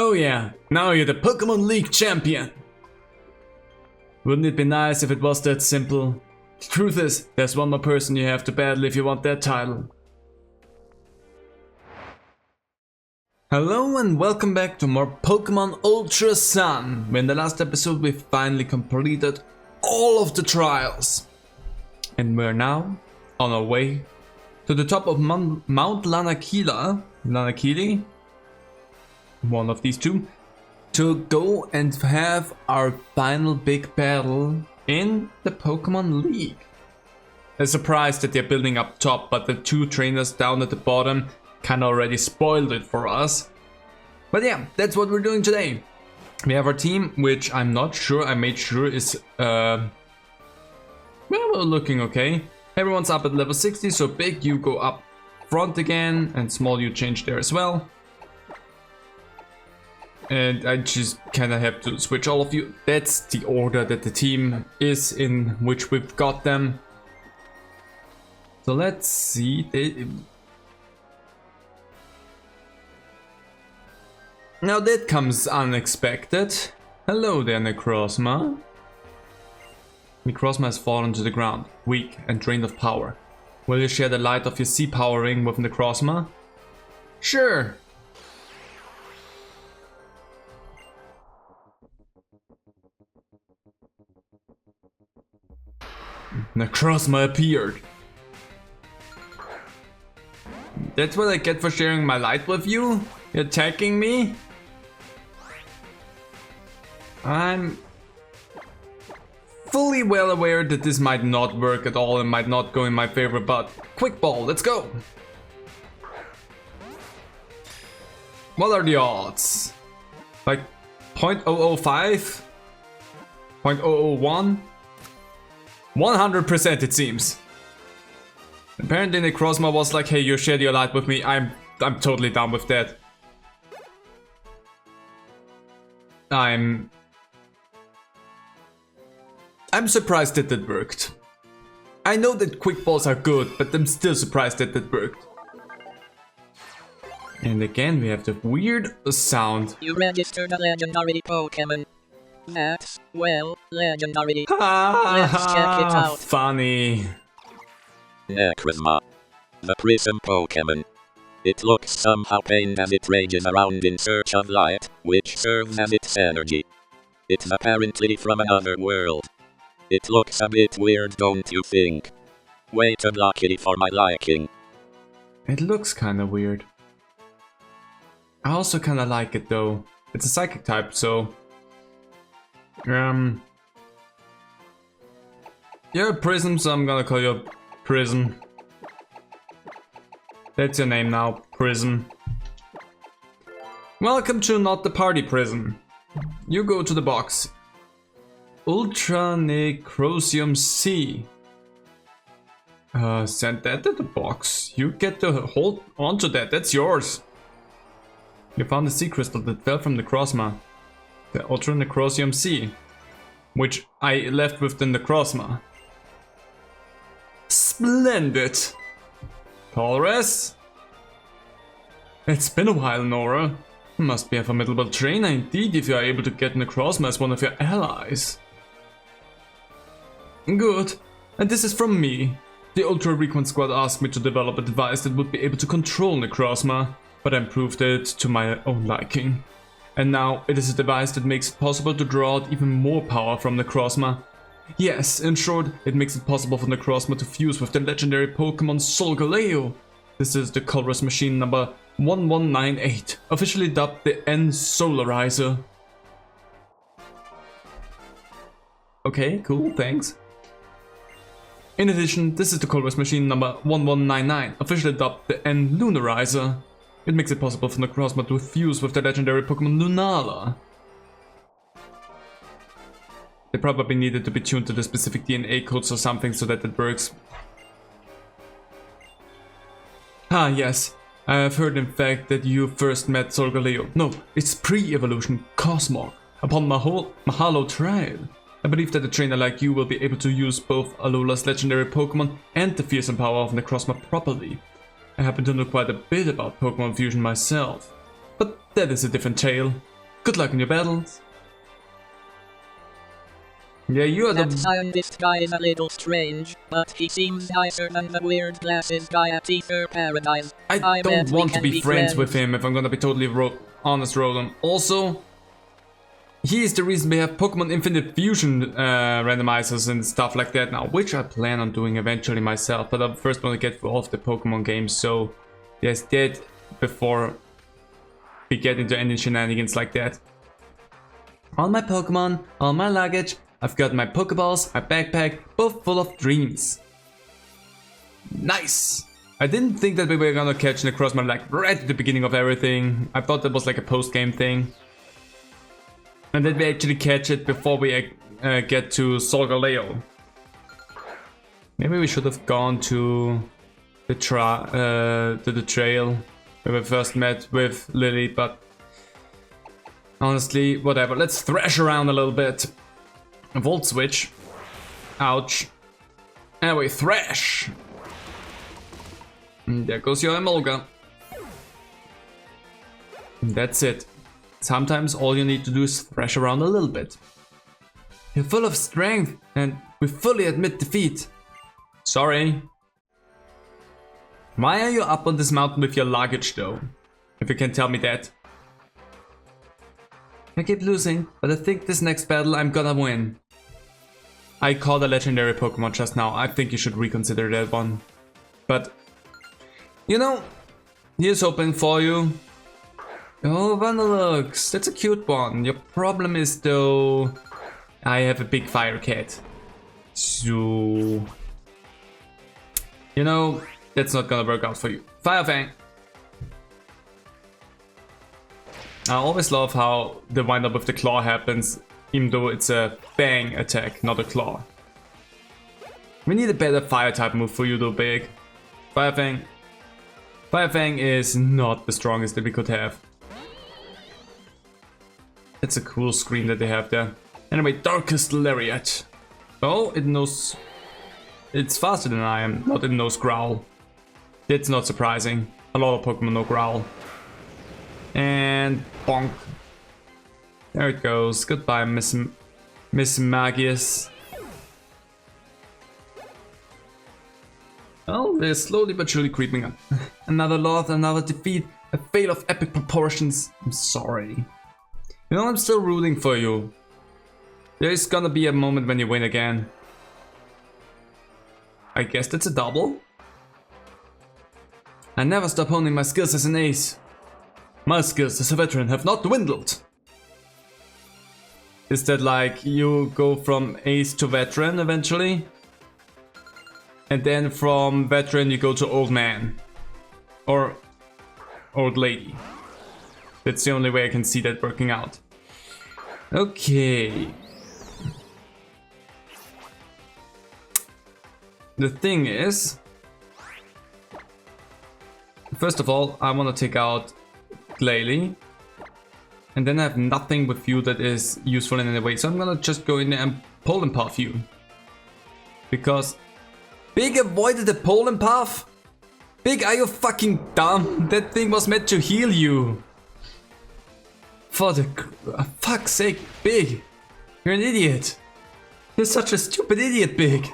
Oh yeah, now you're the Pokémon League champion! Wouldn't it be nice if it was that simple? The truth is, there's one more person you have to battle if you want that title. Hello and welcome back to more Pokémon Ultra Sun. In the last episode we finally completed all of the trials. And we're now on our way to the top of Mount Lanakili, one of these two, to go and have our final big battle in the Pokémon League. I'm surprised that they're building up top, but the two trainers down at the bottom kinda already spoiled it for us. But yeah, that's what we're doing today. We have our team, which I'm not sure, I made sure is well, we're looking okay. Everyone's up at level 60, so big you go up front again, and small you change there as well. And I just kinda have to switch all of you. That's the order that the team is in, which we've got them. So let's see. Now that comes unexpected. Hello there, Necrozma. Necrozma has fallen to the ground, weak and drained of power. Will you share the light of your sea powering with Necrozma? Sure. Necrozma appeared. That's what I get for sharing my light with you? You're attacking me? I'm fully well aware that this might not work at all and might not go in my favor, but quick ball, let's go! What are the odds? Like 0.005? 0.001? 100% it seems. Apparently Necrozma was like, hey, you shared your light with me, I'm totally down with that. I'm surprised that it worked. I know that quick balls are good, but I'm still surprised that it worked. And again we have the weird sound. You registered a legendary Pokémon. That's, well, legendary. Let's check it out. Funny. Necrozma, the prism Pokémon. It looks somehow pained as it rages around in search of light, which serves as its energy. It's apparently from another world. It looks a bit weird, don't you think? Way too blocky for my liking. It looks kinda weird. I also kinda like it though. It's a psychic type, so... You're a Prism, so I'm gonna call you Prism. That's your name now, Prism. Welcome to Not the Party Prism. You go to the box. Ultra Necrosium C. Send that to the box. You get to hold onto that, that's yours. You found a sea crystal that fell from the Necrozma. The Ultra Necrosium C. Which I left with the Necrozma. Splendid! Taurus? It's been a while, Nora. You must be a formidable trainer indeed if you are able to get Necrozma as one of your allies. Good. And this is from me. The Ultra Recon Squad asked me to develop a device that would be able to control Necrozma, but I improved it to my own liking. And now it is a device that makes it possible to draw out even more power from Necrozma. Yes, in short, it makes it possible for Necrozma to fuse with the legendary Pokémon Solgaleo. This is the Colress machine number 1198, officially dubbed the N-Solarizer. Okay, cool, thanks. In addition, this is the Colress machine number 1199, officially dubbed the N-Lunarizer. It makes it possible for Necrozma to fuse with the legendary Pokémon Lunala. They probably needed to be tuned to the specific DNA codes or something so that it works. Ah yes, I have heard in fact that you first met Solgaleo. No, it's pre-evolution Cosmog upon Mahalo trial. I believe that a trainer like you will be able to use both Alolas legendary Pokémon and the fearsome power of Necrozma properly. I happen to know quite a bit about Pokémon fusion myself, but that is a different tale. Good luck in your battles. Yeah, you are That the... scientist guy is a little strange, but he seems nicer than the weird glasses guy at Ether Paradise. I bet don't we want to can be friends with him, if I'm gonna be totally honest, Roland. Also, he is the reason we have Pokemon Infinite Fusion randomizers and stuff like that now, which I plan on doing eventually myself, but I first want to get through all of the Pokemon games, so yes, that before we get into any shenanigans like that. All my Pokemon, all my luggage, I've got my Pokeballs, my backpack, both full of dreams. Nice! I didn't think that we were gonna catch Necrozma like right at the beginning of everything. I thought that was like a post-game thing. And then we actually catch it before we get to Solgaleo. Maybe we should have gone to the trail where we first met with Lily, but honestly, whatever. Let's thrash around a little bit. Volt switch. Ouch. Anyway, thrash. And there goes your Emolga. That's it. Sometimes all you need to do is thrash around a little bit. You're full of strength and we fully admit defeat. Sorry. Why are you up on this mountain with your luggage though? If you can tell me that. I keep losing, but I think this next battle I'm gonna win. I called a legendary Pokemon just now. I think you should reconsider that one. But, you know, here's hoping for you. Oh, Vanilux, that's a cute one. Your problem is though, I have a big fire cat. So, you know, that's not gonna work out for you. Fire Fang. I always love how the wind up with the claw happens, even though it's a bang attack, not a claw. We need a better fire type move for you though, Big. Fire Fang. Fire Fang is not the strongest that we could have. It's a cool screen that they have there. Anyway, Darkest Lariat. Oh, it knows... It's faster than I am, not it knows Growl. That's not surprising. A lot of Pokemon know Growl. And bonk. There it goes. Goodbye, Miss Magius. Oh, they're slowly but surely creeping up. Another loss, another defeat, a fail of epic proportions. I'm sorry. You know, I'm still rooting for you. There's gonna be a moment when you win again. I guess that's a double. I never stop honing my skills as an ace. My skills as a veteran have not dwindled. Is that like you go from ace to veteran eventually? And then from veteran you go to old man. Or old lady. That's the only way I can see that working out. Okay. The thing is... First of all, I want to take out Glalie. And then I have nothing with you that is useful in any way. So I'm gonna just go in there and Pollen Puff you. Because... Big avoided the Pollen Puff? Big, are you fucking dumb? That thing was meant to heal you. For the fuck's sake, Big. You're an idiot. You're such a stupid idiot, Big.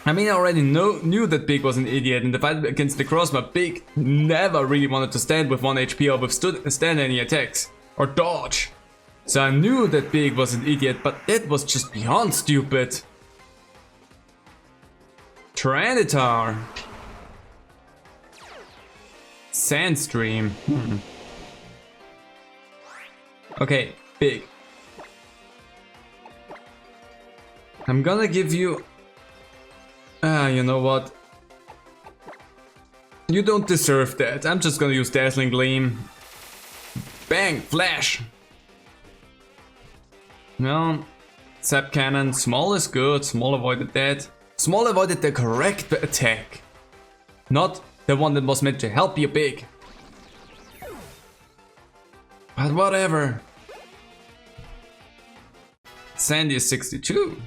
I mean, I already knew that Big was an idiot. In the fight against Necrozma, Big never really wanted to stand with 1 HP or withstand any attacks. Or dodge. So I knew that Big was an idiot, but that was just beyond stupid. Tyranitar. Sandstream. Okay, Big. I'm gonna give you... you know what? You don't deserve that. I'm just gonna use Dazzling Gleam. Bang! Flash! No. Zap Cannon. Small is good. Small avoided that. Small avoided the correct attack. Not the one that was meant to help you, Big. But whatever. Sandy is 62.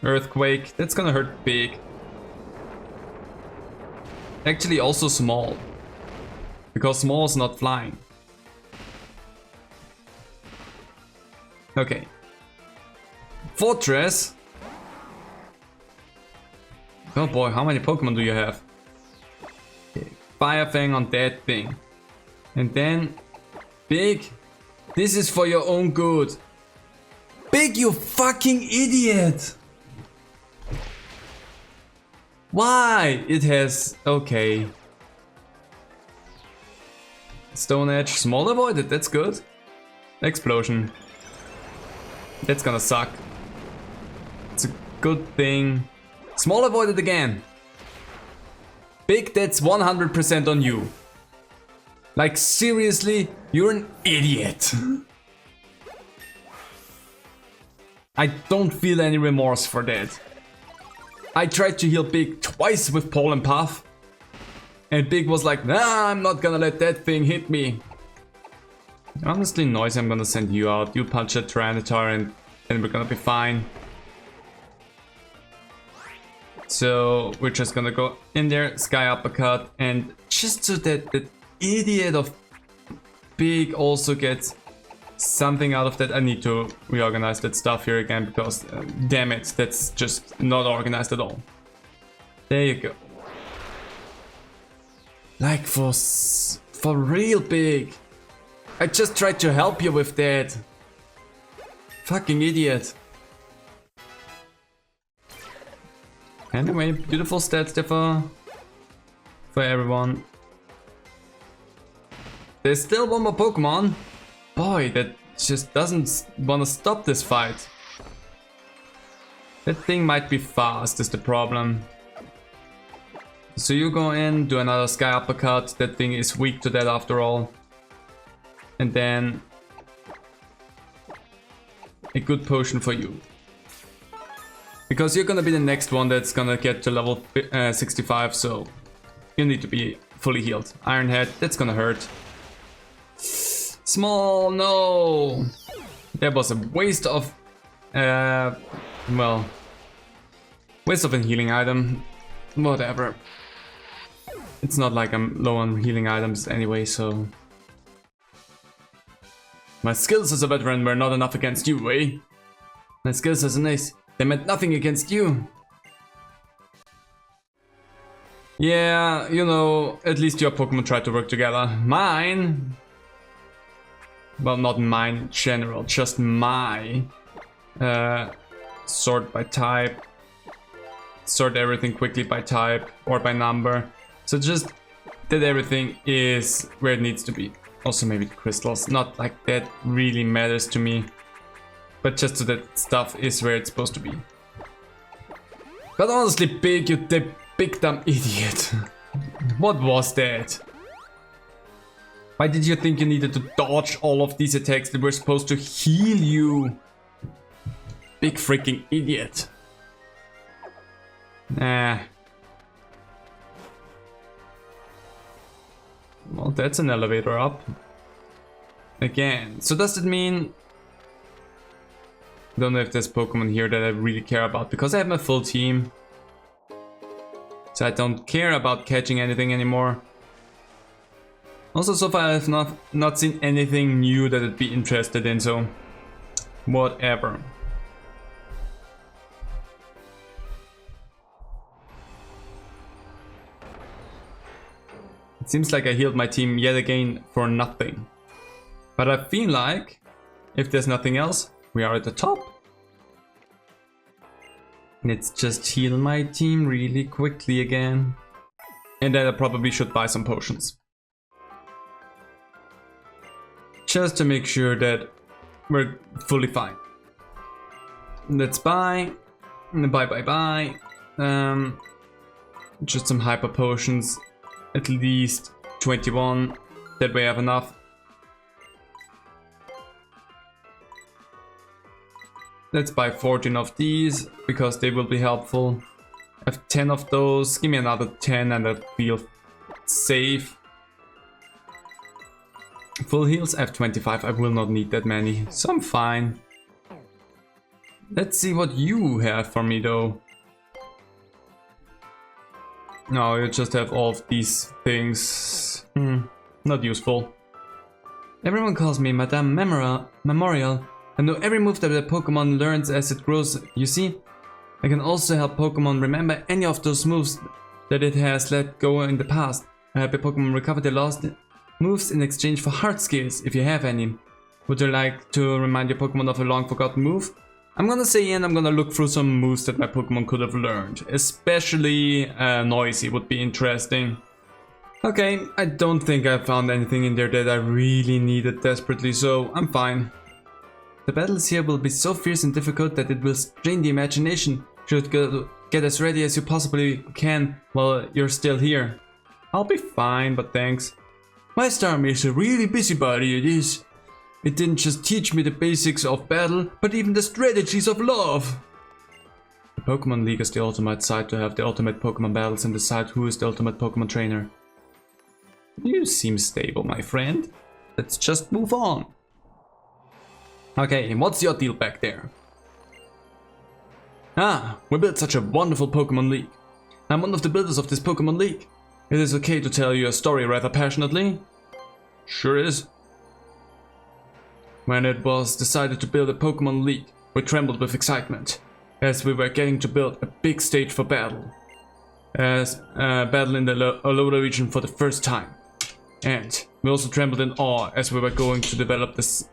Earthquake. That's gonna hurt Big. Actually also small. Because small's not flying. Okay. Fortress. Oh boy, how many Pokemon do you have? Okay. Fire Fang on that thing. And then... Big. This is for your own good. Big, you fucking idiot! Why? It has... Okay. Stone Edge. Small avoided, that's good. Explosion. That's gonna suck. It's a good thing. Small avoided again. Big, that's 100% on you. Like seriously, you're an idiot. I don't feel any remorse for that. I tried to heal Big twice with Pollen Puff. And Big was like, nah, I'm not gonna let that thing hit me. Honestly, Noisy, I'm gonna send you out. You punch a Tyranitar and then we're gonna be fine. So we're just gonna go in there, Sky Uppercut, and just so that the idiot of Big also gets something out of that. I need to reorganize that stuff here again because damn it, that's just not organized at all. There you go. Like for real, Big. I just tried to help you with that. Fucking idiot. Anyway, beautiful stats there for everyone. There's still one more Pokemon. Boy, that just doesn't want to stop this fight. That thing might be fast is the problem. So you go in, do another Sky Uppercut. That thing is weak to that after all. And then a good potion for you. Because you're gonna be the next one that's gonna get to level 65, so you need to be fully healed. Iron Head, that's gonna hurt. Small, no! That was a waste of... well... Waste of a healing item. Whatever. It's not like I'm low on healing items anyway, so... My skills as a veteran were not enough against you, eh? My skills as an ace, they meant nothing against you. Yeah, you know, at least your Pokemon tried to work together. Mine... Well, not mine in general, just my... sort by type. Sort everything quickly by type or by number. So just that everything is where it needs to be. Also maybe the crystals, not like that really matters to me. But just so that stuff is where it's supposed to be. But honestly, Big, you big dumb idiot. What was that? Why did you think you needed to dodge all of these attacks that were supposed to heal you? Big freaking idiot. Nah. Well, that's an elevator up. Again. So does it mean... I don't know if there's Pokemon here that I really care about, because I have my full team. So I don't care about catching anything anymore. Also, so far I have not seen anything new that I'd be interested in, so... whatever. It seems like I healed my team yet again for nothing. But I feel like, if there's nothing else, we are at the top. Let's just heal my team really quickly again. And then I probably should buy some potions. Just to make sure that we're fully fine. Let's buy. Buy. Just some hyper potions. At least 21. That way I have enough. Let's buy 14 of these, because they will be helpful. I have 10 of those. Give me another 10 and I feel safe. Full heals, I have 25. I will not need that many, so I'm fine. Let's see what you have for me though. No, you just have all of these things. Not useful. Everyone calls me Madame Memorial. I know every move that the Pokemon learns as it grows, you see? I can also help Pokemon remember any of those moves that it has let go in the past. I help the Pokemon recover their lost moves in exchange for heart skills, if you have any. Would you like to remind your Pokemon of a long forgotten move? I'm gonna say and I'm gonna look through some moves that my Pokemon could have learned. Especially Noisy would be interesting. Okay, I don't think I found anything in there that I really needed desperately, so I'm fine. The battles here will be so fierce and difficult that it will strain the imagination. Should get as ready as you possibly can while you're still here. I'll be fine, but thanks. My Starmie is a really busybody, it is. It didn't just teach me the basics of battle, but even the strategies of love. The Pokemon League is the ultimate site to have the ultimate Pokemon battles and decide who is the ultimate Pokemon trainer. You seem stable, my friend. Let's just move on. Okay, and what's your deal back there? Ah, we built such a wonderful Pokemon League. I'm one of the builders of this Pokemon League. It is okay to tell you a story rather passionately. Sure is. When it was decided to build a Pokemon League, we trembled with excitement, as we were getting to build a big stage for battle. As battle in the Alola region for the first time. And we also trembled in awe as we were going to develop this.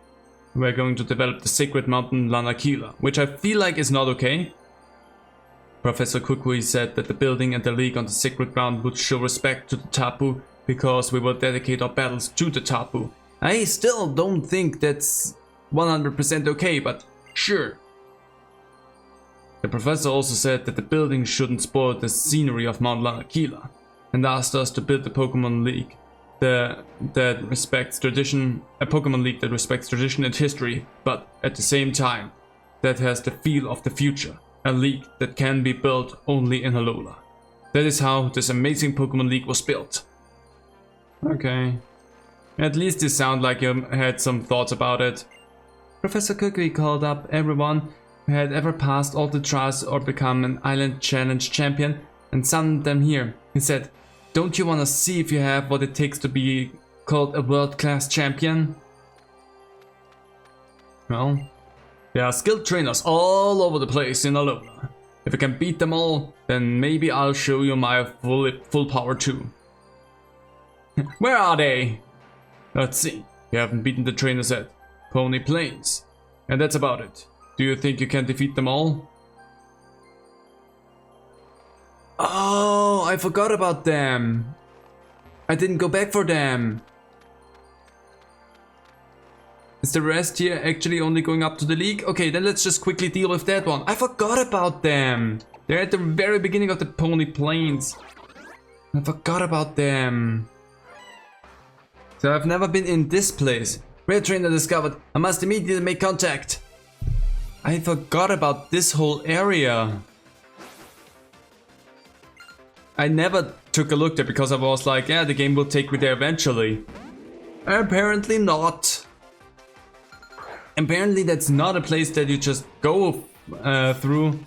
We're going to develop the sacred mountain Lanakila, which I feel like is not okay. Professor Kukui said that the building and the league on the sacred ground would show respect to the Tapu because we will dedicate our battles to the Tapu. I still don't think that's 100% okay, but sure. The professor also said that the building shouldn't spoil the scenery of Mount Lanakila and asked us to build the Pokemon League. That respects tradition, a Pokemon League that respects tradition and history, but at the same time, that has the feel of the future. A league that can be built only in Alola. That is how this amazing Pokemon League was built. Okay. At least you sound like you had some thoughts about it. Professor Kukui called up everyone who had ever passed all the trials or become an Island Challenge champion and summoned them here. He said, "Don't you want to see if you have what it takes to be called a world-class champion?" Well, there are skilled trainers all over the place in Alola. If I can beat them all, then maybe I'll show you my full power too. Where are they? Let's see. You haven't beaten the trainers at Pony Plains. And that's about it. Do you think you can defeat them all? Oh, I forgot about them. I didn't go back for them. Is the rest here actually only going up to the league? Okay, then let's just quickly deal with that one. I forgot about them. They're at the very beginning of the Pony Plains. I forgot about them. So I've never been in this place. Rare trainer discovered. I must immediately make contact. I forgot about this whole area. I never took a look there because I was like, yeah, the game will take me there eventually. Apparently not. Apparently that's not a place that you just go through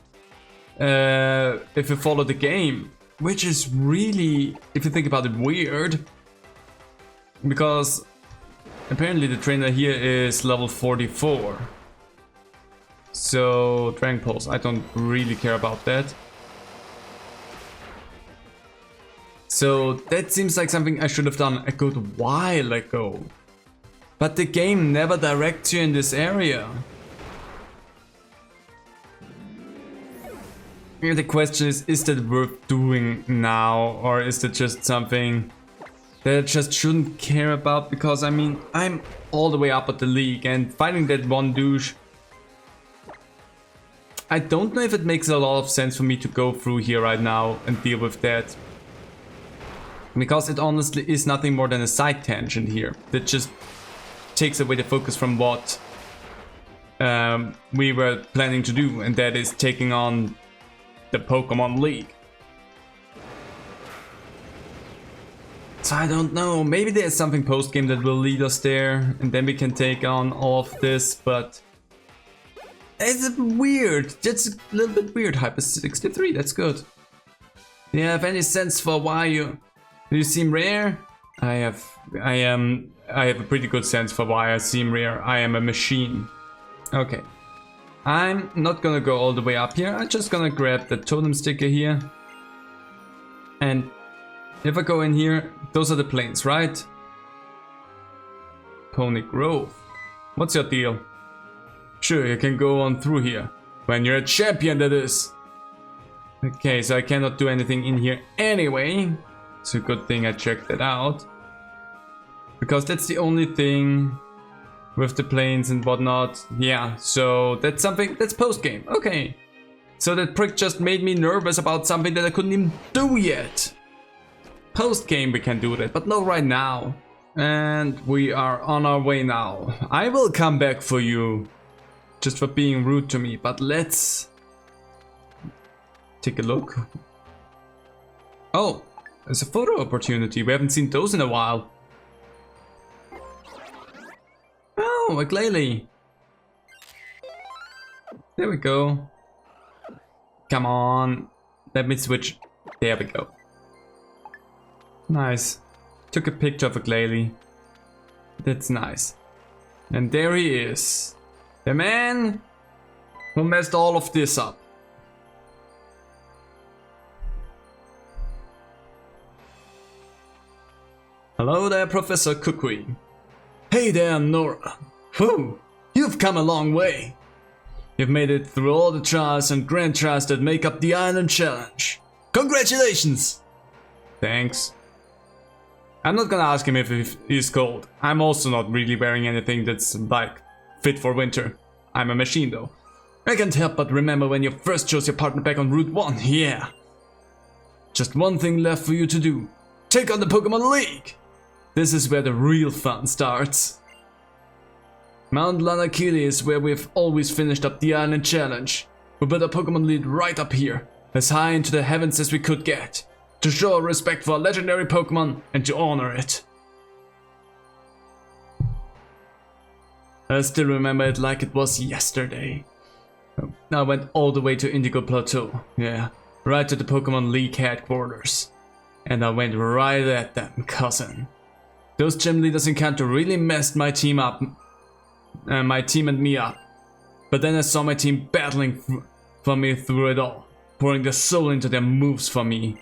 if you follow the game. Which is really, if you think about it, weird. Because apparently the trainer here is level 44. So, Dragon Pulse, I don't really care about that. So that seems like something I should have done a good while ago. But the game never directs you in this area. And the question is that worth doing now? Or is that just something that I just shouldn't care about? Because I mean, I'm all the way up at the league and fighting that one douche. I don't know if it makes a lot of sense for me to go through here right now and deal with that. Because it honestly is nothing more than a side tangent here that just takes away the focus from what we were planning to do, and that is taking on the Pokemon League. So I don't know, maybe there's something post-game that will lead us there, and then we can take on all of this, but it's weird, just a little bit weird. Hyper 63, that's good. Do you have any sense for why you seem rare? I have a pretty good sense for why I seem rare. I am a machine. Okay. I'm not gonna go all the way up here. I'm just gonna grab the totem sticker here. And if I go in here, those are the planes, right? Pony Grove. What's your deal? Sure, you can go on through here. When you're a champion, that is. Okay, so I cannot do anything in here anyway. It's a good thing I checked that out. Because that's the only thing with the planes and whatnot. Yeah, so that's something, that's post-game. Okay. So that prick just made me nervous about something that I couldn't even do yet. Post-game we can do that, but not right now. And we are on our way now. I will come back for you. Just for being rude to me, but let's take a look. Oh, there's a photo opportunity. We haven't seen those in a while. Oh, a Glalie. There we go. Come on. Let me switch. There we go. Nice. Took a picture of a Glalie. That's nice. And there he is. The man who messed all of this up. Hello there, Professor Kukui. Hey there, Nora. Whew, you've come a long way. You've made it through all the trials and grand trials that make up the Island Challenge. Congratulations! Thanks. I'm not gonna ask him if he's cold. I'm also not really wearing anything that's like fit for winter. I'm a machine though. I can't help but remember when you first chose your partner back on Route 1, yeah. Just one thing left for you to do. Take on the Pokémon League! This is where the real fun starts. Mount Lanakili is where we've always finished up the Island Challenge. We built a Pokémon lead right up here, as high into the heavens as we could get, to show our respect for our legendary Pokémon and to honor it. I still remember it like it was yesterday. I went all the way to Indigo Plateau, yeah, right to the Pokémon League headquarters. And I went right at them, cousin. Those gym leaders encounter really messed my team up, my team and me up. But then I saw my team battling for me through it all, pouring their soul into their moves for me.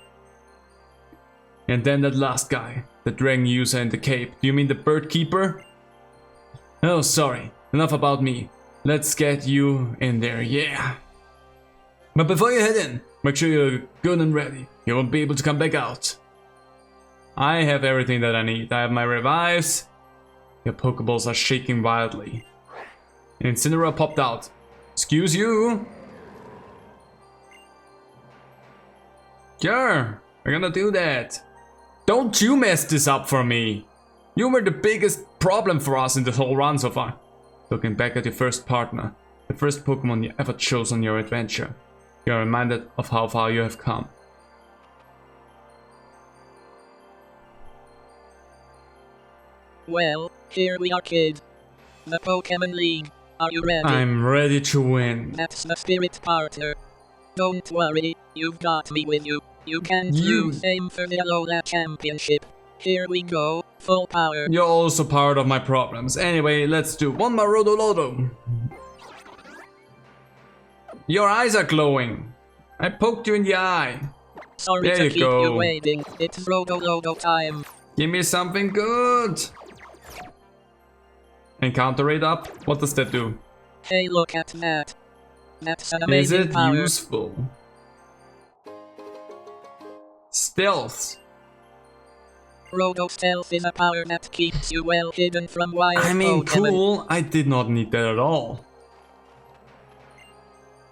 And then that last guy, the dragon user in the cape. Do you mean the bird keeper? Oh, sorry. Enough about me. Let's get you in there, yeah. But before you head in, make sure you're good and ready. You won't be able to come back out. I have everything that I need. I have my revives. Your Pokeballs are shaking wildly. Incineroar popped out. Excuse you. Sure, we're gonna do that. Don't you mess this up for me. You were the biggest problem for us in this whole run so far. Looking back at your first partner, the first Pokemon you ever chose on your adventure, you are reminded of how far you have come. Well, here we are, kid. The Pokémon League. Are you ready? I'm ready to win. That's the spirit, partner. Don't worry, you've got me with you. You can lose. Aim for the Alola Championship. Here we go, full power. You're also part of my problems. Anyway, let's do one more Rodolodo. Your eyes are glowing. I poked you in the eye. Sorry there to you keep go. you waiting. It's Rodolodo time. Give me something good. Encounter rate up? What does that do? Hey, look at that. That's an Is amazing it power. useful? Stealth. Roto Stealth is a power that keeps you well hidden from wild I mean, Pokémon. cool. I did not need that at all.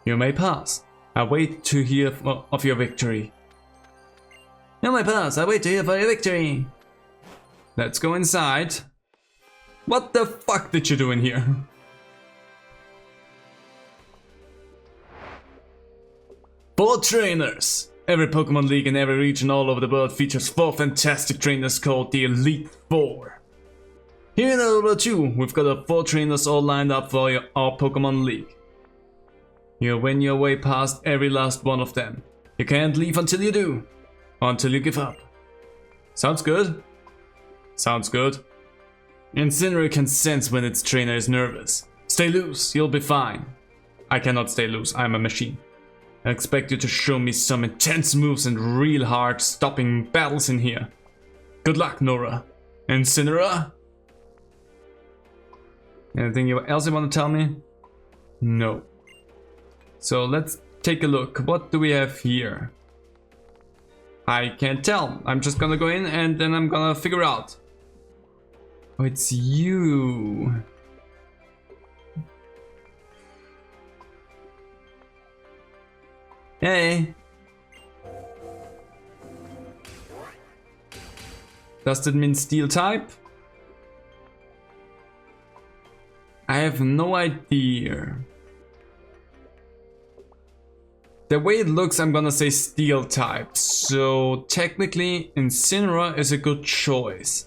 You may pass. I wait to hear of your victory. You may pass. I wait to hear for your victory. Let's go inside. What the fuck did you do in here? Four trainers! Every Pokemon League in every region all over the world features 4 fantastic trainers called the Elite Four. Here in Alola 2, we've got our 4 trainers all lined up for our Pokemon League. You'll win your way past every last one of them. You can't leave until you do. Or until you give up. Sounds good? Sounds good. Incineroar can sense when its trainer is nervous. Stay loose, you'll be fine. I cannot stay loose, I'm a machine. I expect you to show me some intense moves and real hard stopping battles in here. Good luck, Nora. Incineroar? Anything else you want to tell me? No. So let's take a look. What do we have here? I can't tell. I'm just gonna go in and then I'm gonna figure out. Oh, it's you. Hey. Does that mean steel type? I have no idea. The way it looks, I'm gonna say steel type. So technically, Incineroar is a good choice.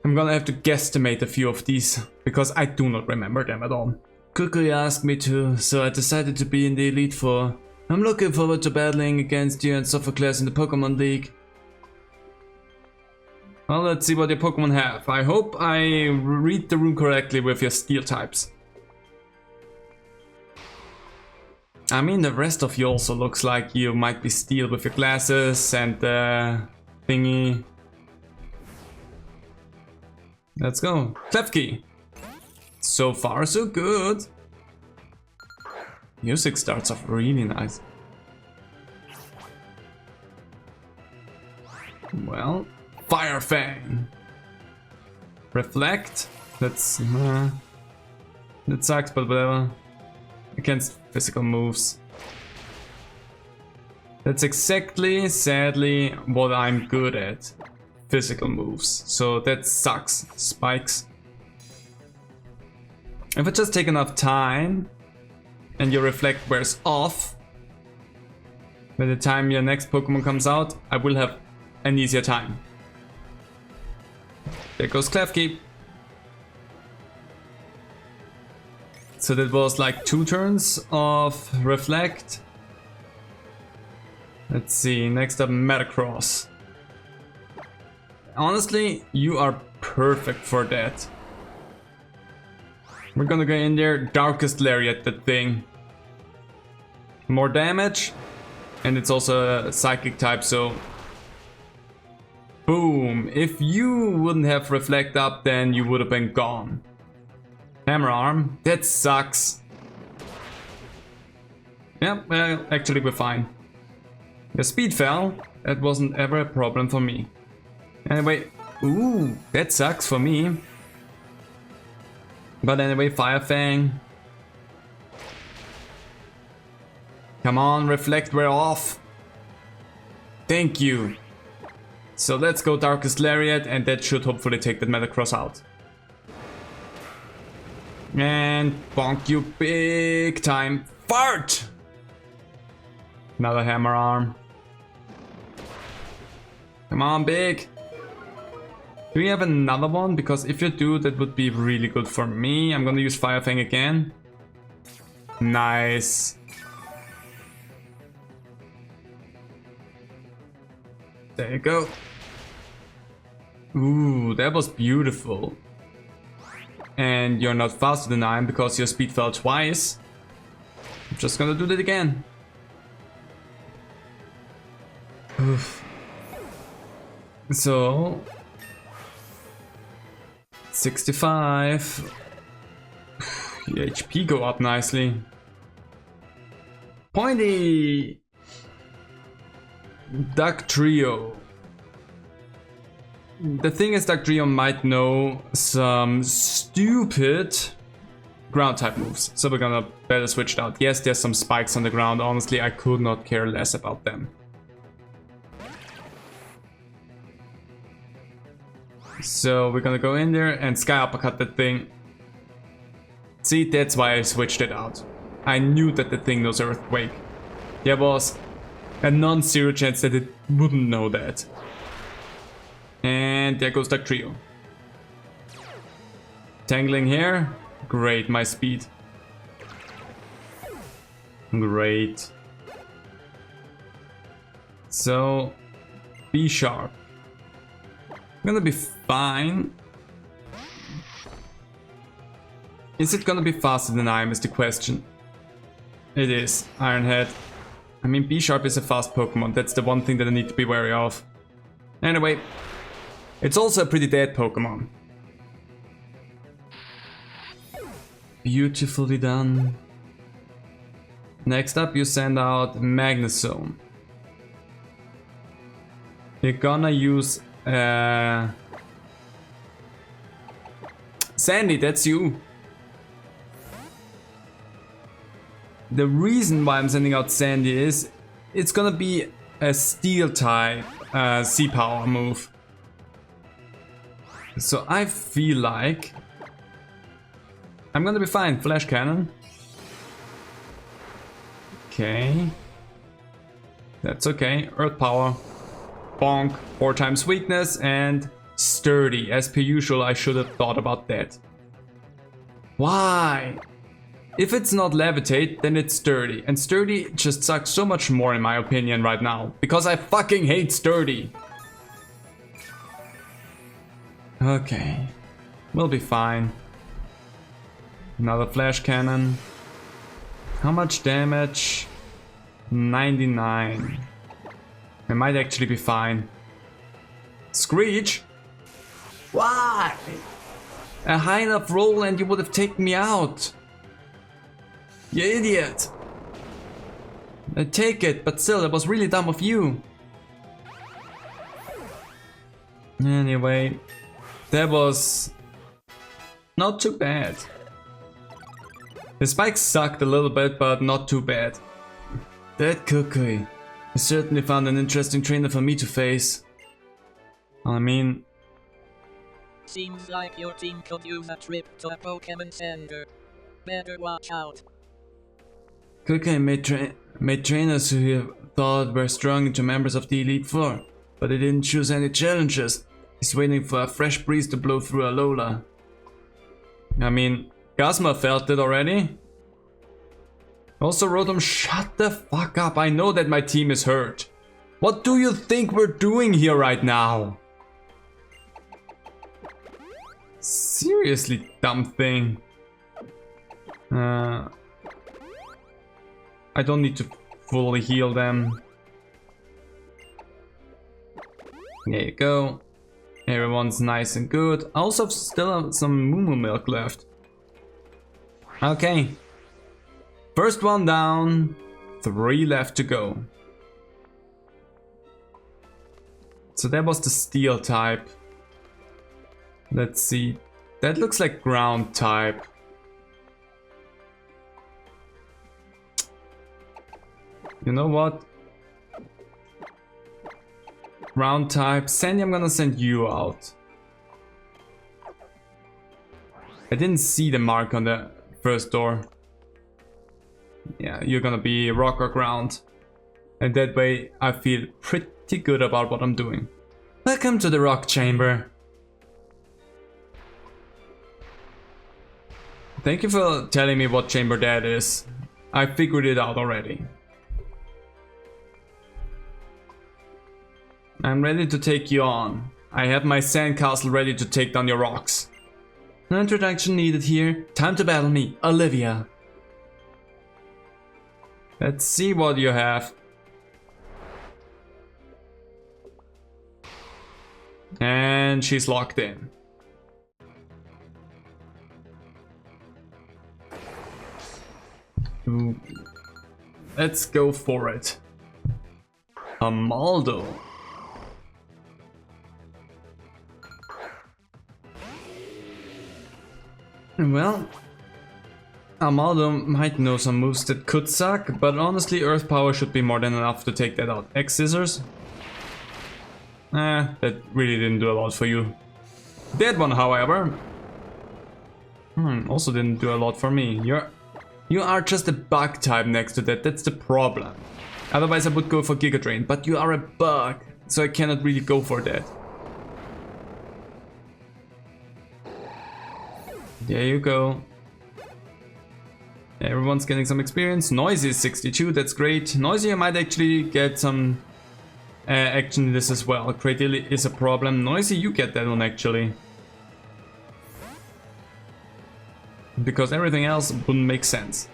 I'm gonna have to guesstimate a few of these because I do not remember them at all. Kukui asked me to, so I decided to be in the Elite Four. I'm looking forward to battling against you and Sophocles in the Pokémon League. Well, let's see what your Pokémon have. I hope I read the room correctly with your steel types. I mean, the rest of you also looks like you might be steel with your glasses and thingy. Let's go. Klefki. So far, so good. Music starts off really nice. Well, Fire Fang. Reflect. That sucks, but whatever. Against physical moves. That's exactly, sadly, what I'm good at. Physical moves. So that sucks. Spikes. If I just take enough time and your reflect wears off, by the time your next Pokemon comes out, I will have an easier time. There goes Klefki. So that was like 2 turns of reflect. Let's see, next up Metacross. Honestly, you are perfect for that. We're gonna go in there, Darkest Lariat that thing. More damage, and it's also a psychic type, so boom. If you wouldn't have reflect up, then you would have been gone. Hammer Arm, that sucks. Yeah, well, actually we're fine. The speed fell, that wasn't ever a problem for me. Anyway, ooh, that sucks for me. But anyway, Fire Fang. Come on, reflect, we're off. Thank you. So let's go Darkest Lariat, and that should hopefully take that Metacross out. And bonk you big time. Fart! Another Hammer Arm. Come on, big. Do we have another one? Because if you do, that would be really good for me. I'm gonna use Fire Fang again. Nice. There you go. Ooh, that was beautiful. And you're not faster than I am because your speed fell twice. I'm just gonna do that again. Oof. So 65. The HP go up nicely. Pointy! Duck Trio. The thing is, Duck Trio might know some stupid ground type moves. So we're gonna better switch it out. Yes, there's some spikes on the ground. Honestly, I could not care less about them. So we're gonna go in there and Sky Uppercut that thing. See, that's why I switched it out. I knew that the thing knows Earthquake. There was a non-zero chance that it wouldn't know that. And there goes Duck Trio. Tangling here. Great, my speed. Great. So, be sharp. Gonna be fine. Is it gonna be faster than I am is the question. It is. Ironhead. I mean, B-Sharp is a fast Pokemon. That's the one thing that I need to be wary of. Anyway, it's also a pretty dead Pokemon. Beautifully done. Next up, you send out Magnezone. You're gonna use Sandy, that's you. The reason why I'm sending out Sandy is it's gonna be a Steel type C-Power move. So I feel like I'm gonna be fine. Flash Cannon. Okay. That's okay. Earth Power. Bonk. 4 times weakness and Sturdy. As per usual, I should have thought about that. Why? If it's not Levitate, then it's Sturdy. And Sturdy just sucks so much more in my opinion right now. Because I fucking hate Sturdy. Okay. We'll be fine. Another Flash Cannon. How much damage? 99. I might actually be fine. Screech? Why? A high enough roll and you would have taken me out. You idiot. I take it, but still, that was really dumb of you. Anyway, that was not too bad. The spikes sucked a little bit, but not too bad. That Kukui. I certainly found an interesting trainer for me to face. I mean... Seems like your team could use a trip to a Pokémon Center. Better watch out. Kukui made trainers who he thought were strong into members of the Elite Four, but he didn't choose any challenges. He's waiting for a fresh breeze to blow through Alola. I mean, Gazma felt it already. Also Rotom, shut the fuck up. I know that my team is hurt. What do you think we're doing here right now? Seriously, dumb thing. I don't need to fully heal them. There you go. Everyone's nice and good. I also still have some Moo milk left. Okay. First one down. 3 left to go. So that was the Steel type. Let's see. That looks like Ground type. You know what? Ground type. Sandy, I'm gonna send you out. I didn't see the mark on the first door. Yeah, you're gonna be rock or ground. And that way I feel pretty good about what I'm doing. Welcome to the rock chamber. Thank you for telling me what chamber that is. I figured it out already. I'm ready to take you on. I have my sandcastle ready to take down your rocks. No introduction needed here. Time to battle me, Olivia. Let's see what you have. And she's locked in. Ooh. Let's go for it. Amaldo. Well, Amaldo might know some moves that could suck, but honestly Earth Power should be more than enough to take that out. X-Scissors? That really didn't do a lot for you. That one, however, also didn't do a lot for me. You are just a bug type next to that, that's the problem. Otherwise I would go for Giga Drain, but you are a bug, so I cannot really go for that. There you go. Everyone's getting some experience. Noisy is 62, that's great. Noisy, I might actually get some action in this as well. Cradily is a problem. Noisy, you get that one actually. Because everything else wouldn't make sense.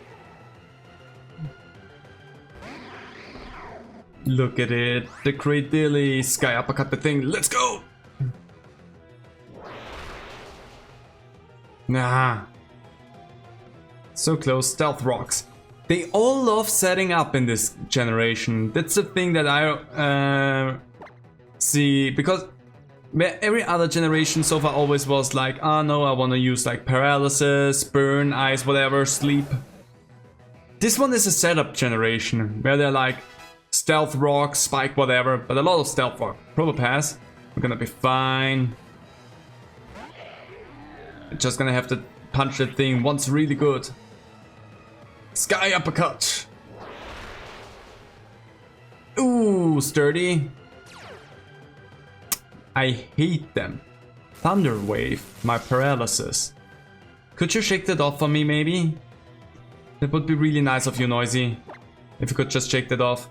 Look at it. The Cradily Sky Uppercut the thing. Let's go! Nah. So close. Stealth Rocks. They all love setting up in this generation. That's the thing that I see, because every other generation so far always was like, oh no, I want to use like paralysis, burn, ice, whatever, sleep. This one is a setup generation where they're like stealth rock, spike, whatever, but a lot of stealth rock. Probo pass. We're gonna be fine. Just gonna have to punch that thing once really good. Sky Uppercut. Ooh, sturdy. I hate them. Thunder Wave, my paralysis. Could you shake that off for me, maybe? That would be really nice of you, Noisy. If you could just shake that off.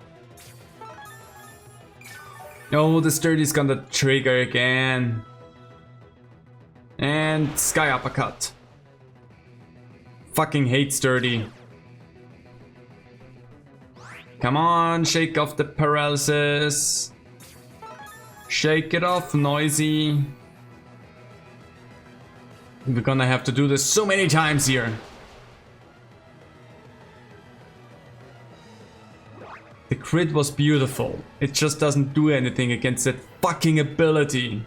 Oh, the sturdy's gonna trigger again. And Sky Uppercut. Fucking hate sturdy. Come on, shake off the paralysis. Shake it off, Noisy. We're gonna have to do this so many times here. The crit was beautiful. It just doesn't do anything against that fucking ability.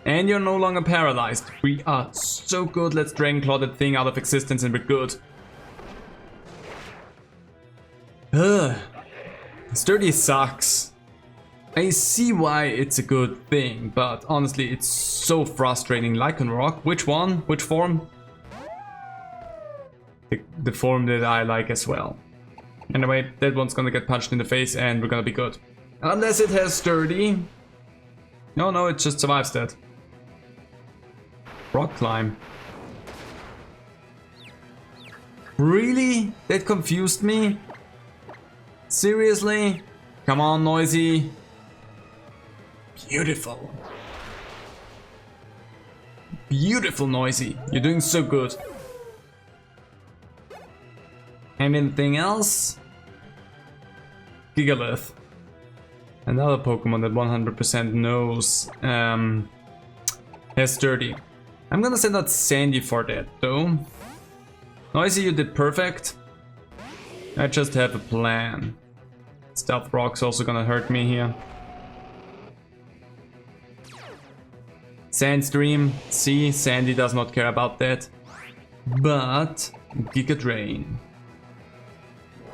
And you're no longer paralyzed. We are so good. Let's Dragon Claw that thing out of existence and we're good. Ugh. Sturdy sucks. I see why it's a good thing, but honestly it's so frustrating. Lycanroc, which one? Which form? The form that I like as well. Anyway, that one's gonna get punched in the face and we're gonna be good. Unless it has sturdy. No, it just survives that. Rock climb. Really? That confused me? Seriously? Come on, Noisy. Beautiful. Beautiful, Noisy. You're doing so good. Anything else? Gigalith. Another Pokemon that 100% knows has sturdy. I'm gonna send out Sandy for that though. Noisy, you did perfect. I just have a plan. Stealth Rock's also gonna hurt me here. Sandstream, see, Sandy does not care about that. But Giga Drain.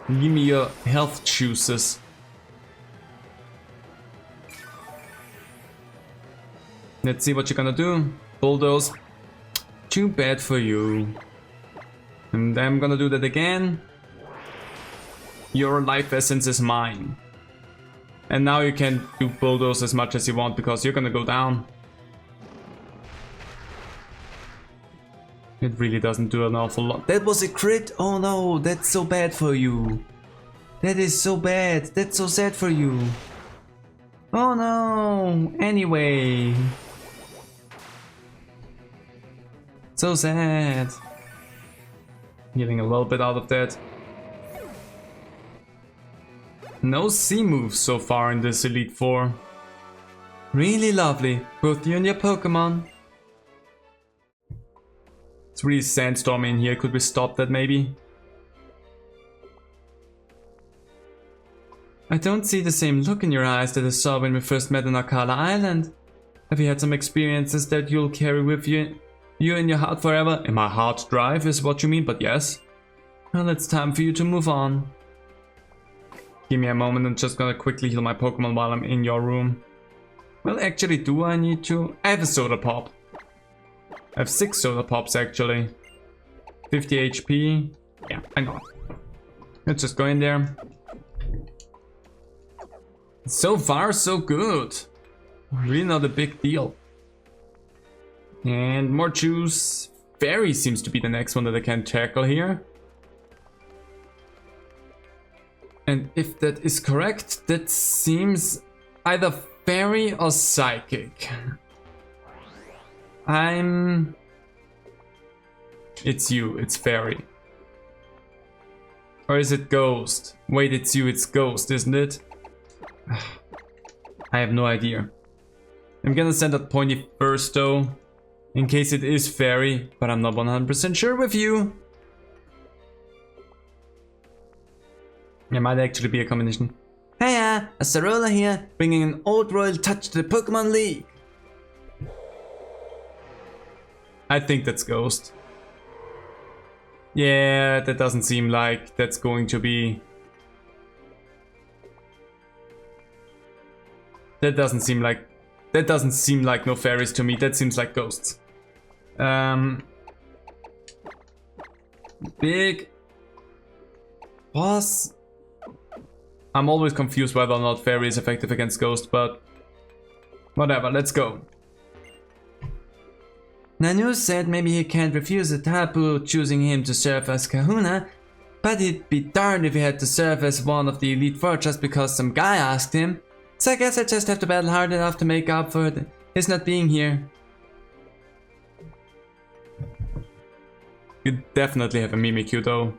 Give me your health juices. Let's see what you're gonna do. Bulldoze. Too bad for you. And I'm gonna do that again. Your life essence is mine. And now you can do Bulldoze as much as you want because you're gonna go down. It really doesn't do an awful lot. That was a crit! Oh no, that's so bad for you. That is so bad. That's so sad for you. Oh no! Anyway. So sad. Getting a little bit out of that. No C moves so far in this Elite Four. Really lovely, both you and your Pokemon. It's really sandstormy in here, could we stop that maybe? I don't see the same look in your eyes that I saw when we first met on Akala Island. Have you had some experiences that you'll carry with you in your heart forever? In my heart drive is what you mean, but yes. Well, it's time for you to move on. Give me a moment, I'm just gonna quickly heal my Pokemon while I'm in your room. Well, actually, do I need to? I have a Soda Pop. I have 6 Soda Pops actually. 50 HP. Yeah, I know. Let's just go in there. So far, so good. Really not a big deal. And more juice. Fairy seems to be the next one that I can tackle here. And if that is correct, that seems either fairy or psychic. It's you, it's fairy. Or is it ghost? Wait, it's you, it's ghost, isn't it? I have no idea. I'm gonna send out Pointy first though, in case it is fairy, but I'm not 100% sure with you. It might actually be a combination. Hiya, Acerola here, bringing an old royal touch to the Pokemon League. I think that's Ghost. Yeah, that doesn't seem like that's going to be... That doesn't seem like no fairies to me. That seems like ghosts. Big boss. I'm always confused whether or not fairy is effective against ghost, but whatever, let's go. Nanu said maybe he can't refuse a Tapu choosing him to serve as Kahuna, but he'd be darned if he had to serve as one of the Elite Four just because some guy asked him. So I guess I just have to battle hard enough to make up for his not being here. You definitely have a Mimikyu though.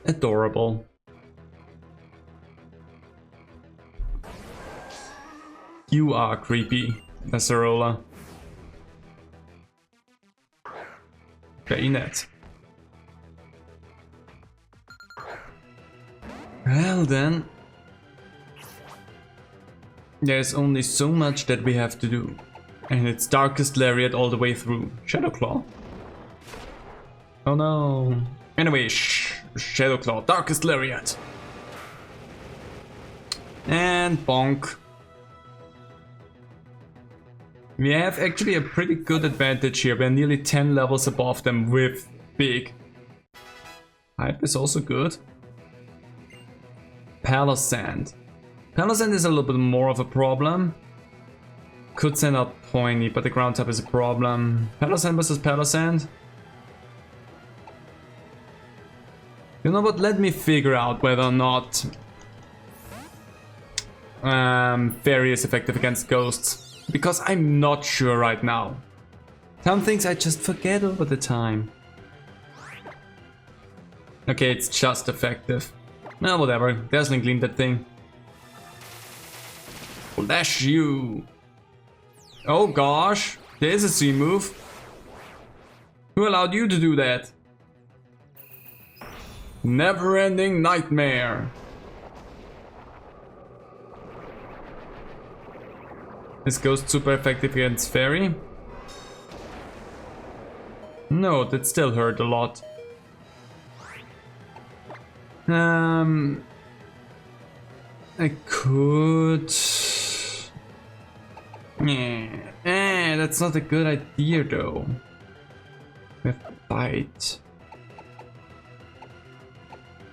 Adorable. You are creepy, Acerola. Bayonet. Well then. There's only so much that we have to do. And it's Darkest Lariat all the way through. Shadow Claw. Oh no. Anyway, Shadow Claw, Darkest Lariat. And bonk. We have actually a pretty good advantage here. We're nearly 10 levels above them with big. Hype is also good. Palossand. Palossand is a little bit more of a problem. Could send out Pointy, but the ground type is a problem. Palossand versus Palossand. You know what, let me figure out whether or not Fairy is effective against ghosts. Because I'm not sure right now. Some things I just forget over the time. Okay, it's just effective. Well, whatever. Dazzling Gleam that thing. Flash you! Oh gosh, there's a C move. Who allowed you to do that? Never-ending nightmare. Is Ghost super effective against Fairy? No, that still hurt a lot. I could... that's not a good idea though. With Bite.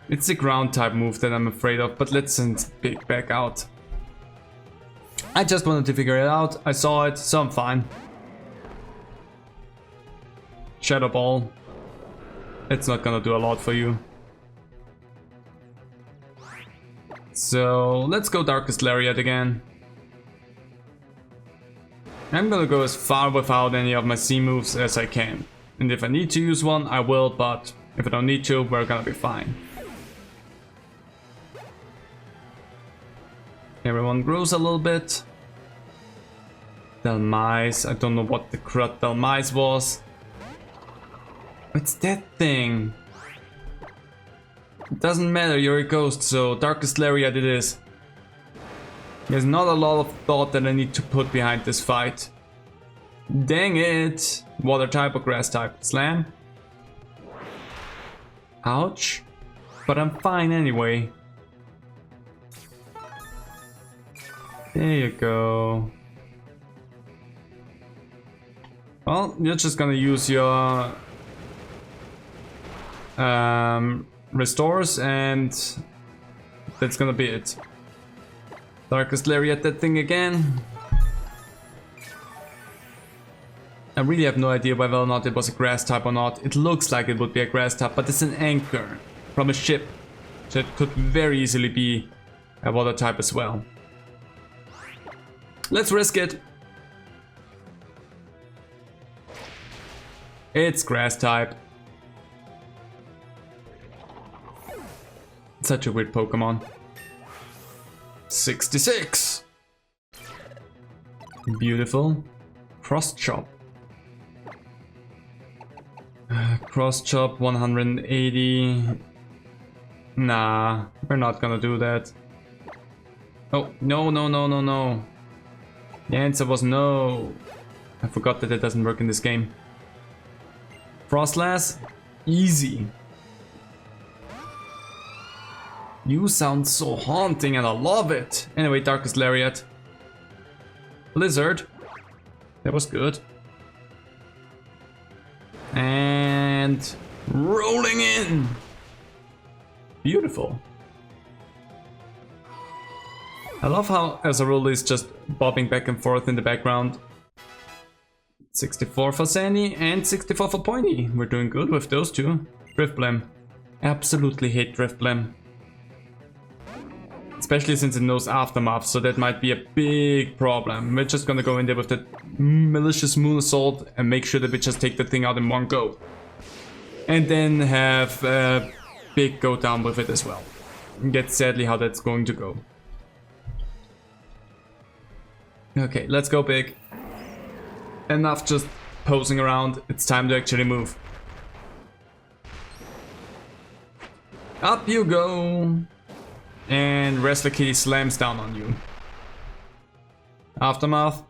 It's a ground type move that I'm afraid of, but let's send Big back out. I just wanted to figure it out. I saw it, so I'm fine. Shadow Ball. It's not gonna do a lot for you. So let's go Darkest Lariat again. I'm gonna go as far without any of my C moves as I can. And if I need to use one, I will, but if I don't need to, we're gonna be fine. Everyone grows a little bit. Delmise, I don't know what the crud Delmise was. It's that thing. It doesn't matter, you're a ghost, so Darkest Lariat it is. There's not a lot of thought that I need to put behind this fight. Dang it! Water type or grass type? Slam? Ouch. But I'm fine anyway. There you go. Well, you're just gonna use your restores and that's gonna be it. Darkest Lariat that thing again. I really have no idea whether or not it was a grass type or not. It looks like it would be a grass type, but it's an anchor from a ship. So it could very easily be a water type as well. Let's risk it. It's grass type. Such a weird Pokemon. 66. Beautiful. Cross chop. Cross chop 180. Nah, we're not gonna do that. Oh, no, no, no, no, no. The answer was no. I forgot that it doesn't work in this game. Frostlass? Easy. You sound so haunting and I love it. Anyway, Darkest Lariat. Blizzard. That was good. And rolling in. Beautiful. I love how Azarul is just bobbing back and forth in the background. 64 for Sandy and 64 for Pointy. We're doing good with those two. Drifblim. Absolutely hate Drifblim. Especially since it knows Aftermath, so that might be a big problem. We're just gonna go in there with the Malicious Moon Assault and make sure that we just take the thing out in one go. And then have a big go down with it as well. And get sadly how that's going to go. Okay, let's go big. Enough just posing around, it's time to actually move. Up you go! And Wrestler Kitty slams down on you. Aftermath.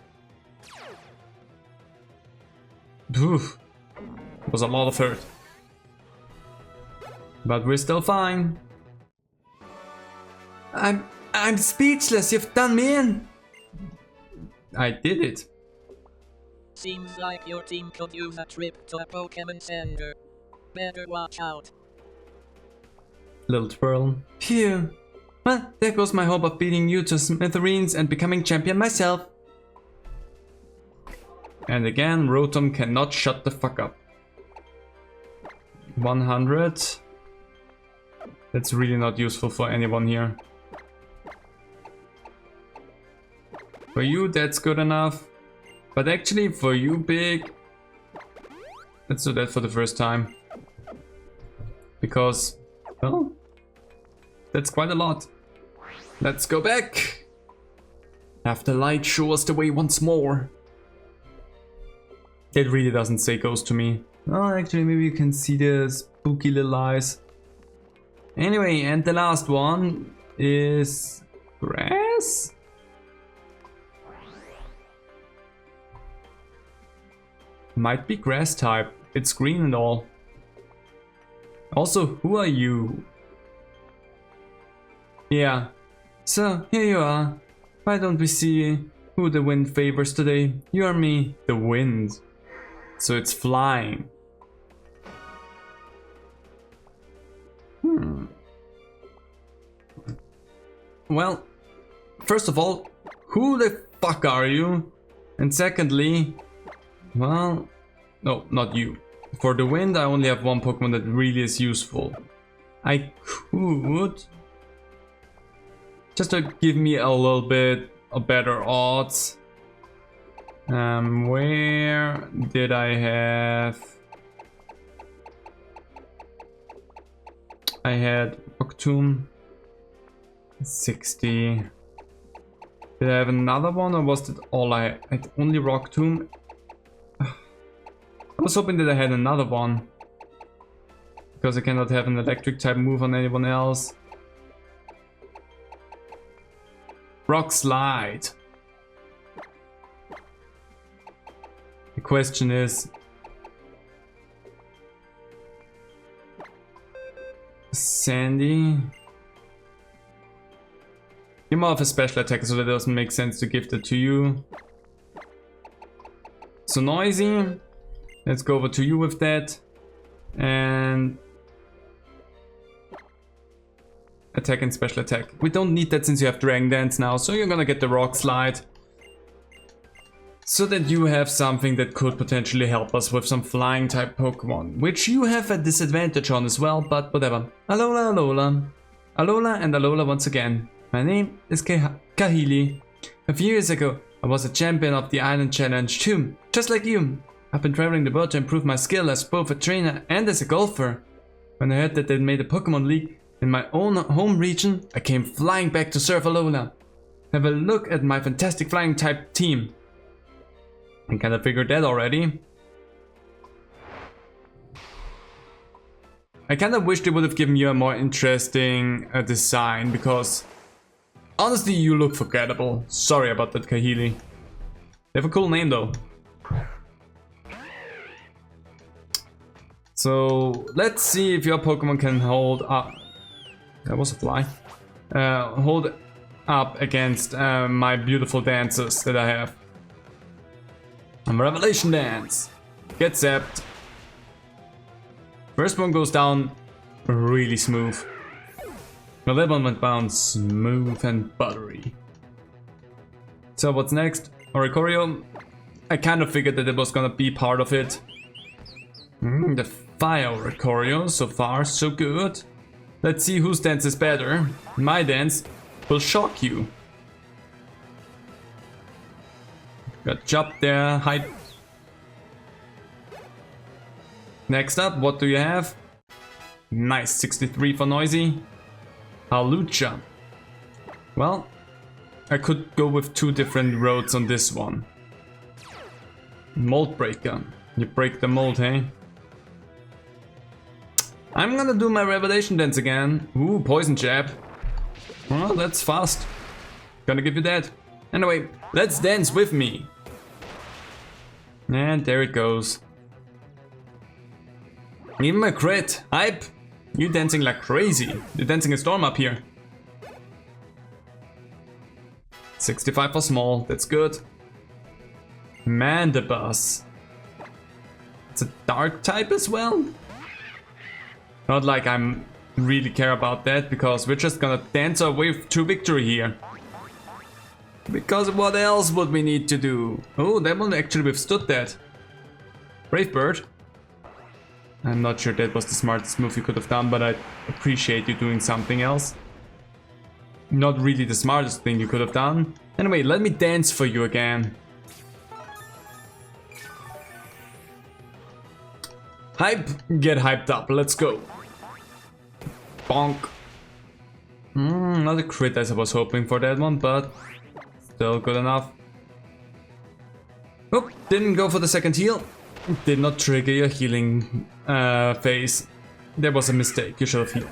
Oof. Was a lot of hurt. But we're still fine. I'm speechless, you've done me in! I did it. Seems like your team could use a trip to a Pokémon Center. Better watch out. Little twirl. Phew. Well, there goes my hope of beating you to smithereens and becoming champion myself. And again, Rotom cannot shut the fuck up. 100. That's really not useful for anyone here. For you, that's good enough. But actually, for you, Big, let's do that for the first time. Because, well, that's quite a lot. Let's go back. Have the light show us the way once more. It really doesn't say ghost to me. Oh, actually, maybe you can see the spooky little eyes. Anyway, and the last one is grass? Might be grass type. It's green and all. Also, who are you? Yeah. So, here you are. Why don't we see who the wind favors today? You or me? The wind. So it's flying. Well, first of all, who the fuck are you? And secondly, well, no, not you. For the wind, I only have one Pokemon that really is useful. I could, just to give me a little bit of better odds. Where did I have? I had Rock Tomb. 60. Did I have another one, or was that all I had? Only Rock Tomb? I was hoping that I had another one. Because I cannot have an electric type move on anyone else. Rock Slide. The question is... Sandy... You're more of a special attacker, so that doesn't make sense to give that to you. So Noisy. Let's go over to you with that. And... attack and special attack. We don't need that since you have Dragon Dance now, so you're gonna get the Rock Slide. So that you have something that could potentially help us with some flying type Pokemon. Which you have a disadvantage on as well, but whatever. Alola, Alola. Alola and Alola once again. My name is Kahili. A few years ago, I was a champion of the Island Challenge too, just like you. I've been traveling the world to improve my skill as both a trainer and as a golfer. When I heard that they'd made a Pokémon League in my own home region, I came flying back to serve Alola. Have a look at my fantastic flying type team. I kinda figured that already. I kinda wish they would have given you a more interesting design, because honestly you look forgettable. Sorry about that, Kahili. They have a cool name though. So let's see if your Pokemon can hold up. That was a fly. Hold up against my beautiful dances that I have. I'm a Revelation Dance. Get zapped. First one goes down really smooth. Well, that one went down smooth and buttery. So what's next? Oricorio. I kind of figured that it was gonna be part of it. The Fire Oricorio, so far so good. Let's see whose dance is better. My dance will shock you. Good job there, hype. Next up, what do you have? Nice, 63 for Noisy. Halucha. Well, I could go with two different roads on this one. Mold Breaker. You break the mold, hey? I'm gonna do my Revelation Dance again. Ooh, Poison Jab. Well, that's fast. Gonna give you that. Anyway, let's dance with me. And there it goes. Even my crit. Hype. You dancing like crazy. You're dancing a storm up here. 65 for small. That's good. Mandibus. It's a dark type as well. Not like I'm really care about that, because we're just gonna dance our way to victory here. Because what else would we need to do? Oh, that one actually withstood that. Brave Bird. I'm not sure that was the smartest move you could have done, but I appreciate you doing something else. Not really the smartest thing you could have done. Anyway, let me dance for you again. Hype, get hyped up, let's go. Bonk. Not a crit as I was hoping for that one, but still good enough. Oh, didn't go for the second heal. Did not trigger your healing phase. That was a mistake, you should have healed.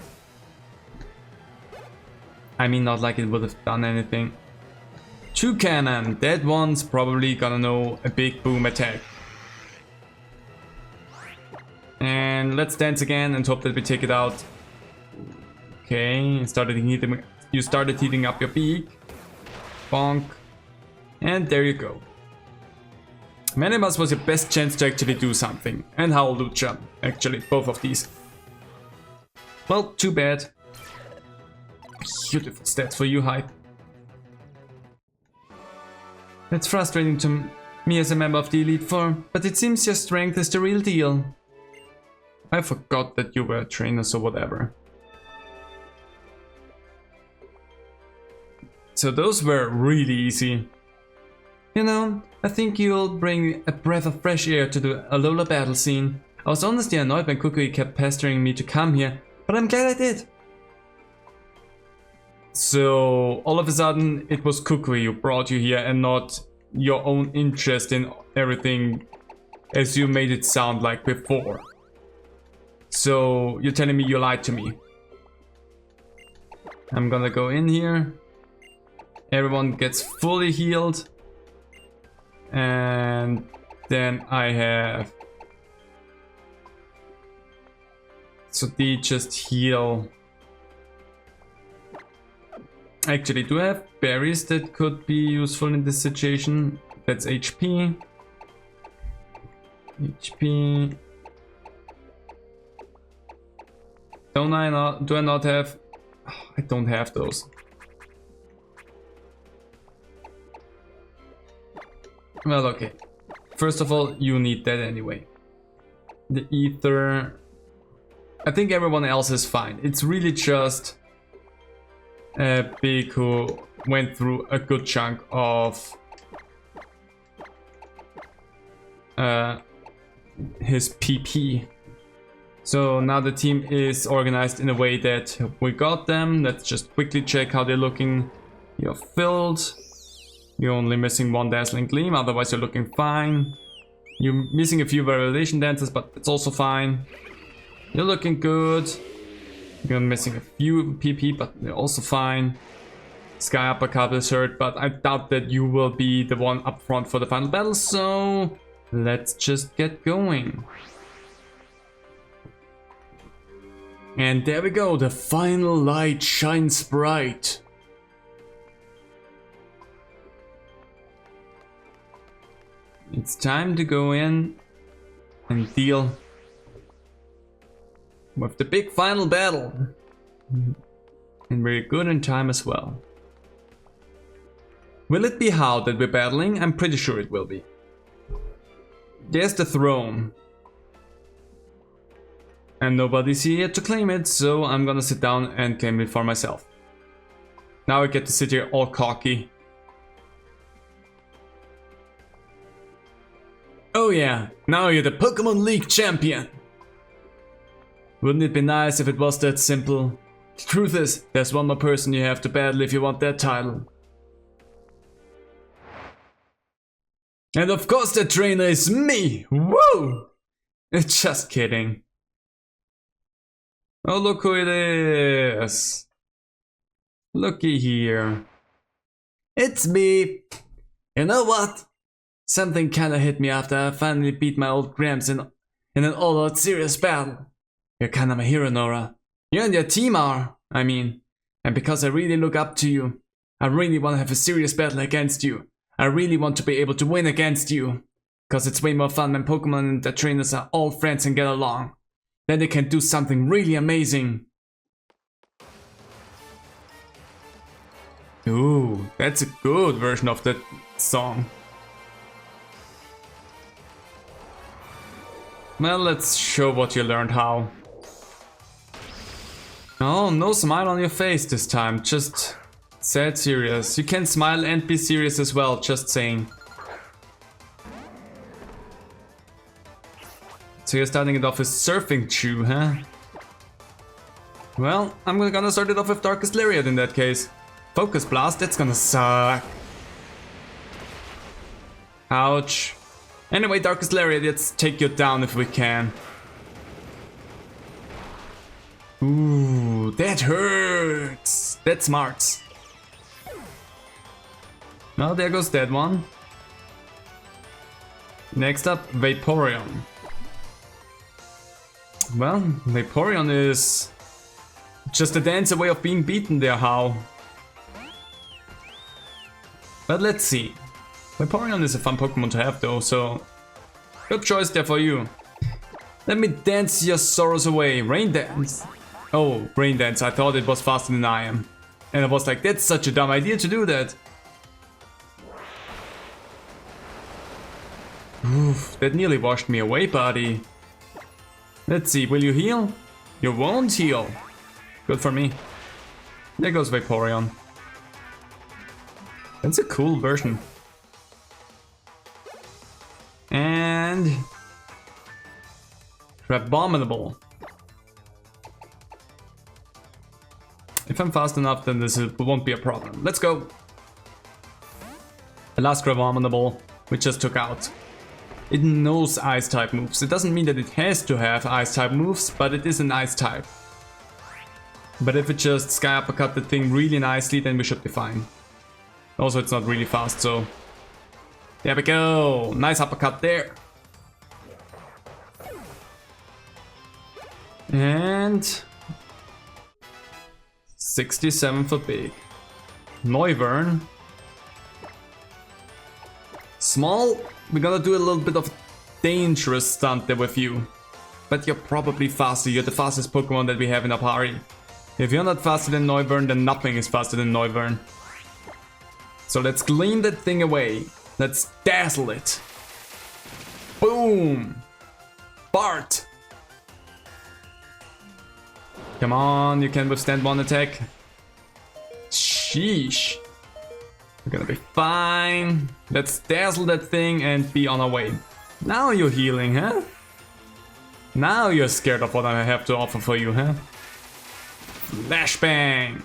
I mean, not like it would have done anything. Two cannon, that one's probably gonna know a big boom attack. And let's dance again and hope that we take it out. Okay, you started heating up your beak. Bonk. And there you go. Manimus was your best chance to actually do something. And Howlucha, actually, both of these. Well, too bad. Beautiful stats for you, Hype. It's frustrating to me as a member of the Elite Four, but it seems your strength is the real deal. I forgot that you were a trainer, so whatever. So those were really easy. You know, I think you'll bring a breath of fresh air to the Alola battle scene. I was honestly annoyed when Kukui kept pestering me to come here, but I'm glad I did. So all of a sudden it was Kukui who brought you here and not your own interest in everything as you made it sound like before. So you're telling me you lied to me. I'm gonna go in here. Everyone gets fully healed. And then I have... So they just heal. Actually, do I have berries that could be useful in this situation? That's HP. HP. Don't I not? Do I not have? Oh, I don't have those. Well, okay. First of all, you need that anyway. The ether. I think everyone else is fine. It's really just Big who went through a good chunk of his PP. So now the team is organized in a way that we got them. Let's just quickly check how they're looking. You're filled. You're only missing one Dazzling Gleam, otherwise you're looking fine. You're missing a few Variolation Dances, but it's also fine. You're looking good. You're missing a few PP, but they're also fine. Sky Uppercut is hurt, but I doubt that you will be the one up front for the final battle, so let's just get going. And there we go, the final light shines bright. It's time to go in and deal with the big final battle. And we're good in time as well. Will it be How that we're battling? I'm pretty sure it will be. There's the throne. And nobody's here to claim it, so I'm gonna sit down and claim it for myself. Now I get to sit here all cocky. Oh yeah, now you're the Pokémon League champion! Wouldn't it be nice if it was that simple? The truth is, there's one more person you have to battle if you want that title. And of course the trainer is me! Woo! Just kidding. Oh, look who it is! Looky here. It's me! You know what? Something kinda hit me after I finally beat my old Gramps in an all-out serious battle. You're kinda my hero, Nora. You and your team are, I mean. And because I really look up to you, I really want to have a serious battle against you. I really want to be able to win against you. Cause it's way more fun when Pokemon and their trainers are all friends and get along. Then they can do something really amazing. Ooh, that's a good version of that song. Well, let's show what you learned how. Oh, no smile on your face this time, just sad serious. You can smile and be serious as well, just saying. So you're starting it off with Surfing Chew, huh? Well, I'm gonna start it off with Darkest Lariat in that case. Focus Blast, that's gonna suck. Ouch. Anyway, Darkest Lariat, let's take you down if we can. Ooh, that hurts. That smarts. Well, there goes that one. Next up, Vaporeon. Well, Vaporeon is just a dance away of being beaten there, how? But let's see. Vaporeon is a fun Pokemon to have though, so good choice there for you. Let me dance your sorrows away. Rain Dance. Oh, Rain Dance. I thought it was faster than I am. And I was like, that's such a dumb idea to do that. Oof, that nearly washed me away, buddy. Let's see, will you heal? You won't heal. Good for me. There goes Vaporeon. That's a cool version. And Abominable. If I'm fast enough, then this won't be a problem. Let's go. The last Abominable we just took out. It knows Ice type moves. It doesn't mean that it has to have Ice type moves, but it is an Ice type. But if it just Sky Uppercut the thing really nicely, then we should be fine. Also, it's not really fast, so there we go. Nice uppercut there. And 67 for big. Noivern. Small, we're gonna do a little bit of dangerous stunt there with you. But you're probably faster. You're the fastest Pokemon that we have in our party. If you're not faster than Noivern, then nothing is faster than Noivern. So let's gleam that thing away. Let's dazzle it. Boom! Bart! Come on, you can withstand one attack. Sheesh. We're gonna be fine. Let's dazzle that thing and be on our way. Now you're healing, huh? Now you're scared of what I have to offer for you, huh? Flashbang!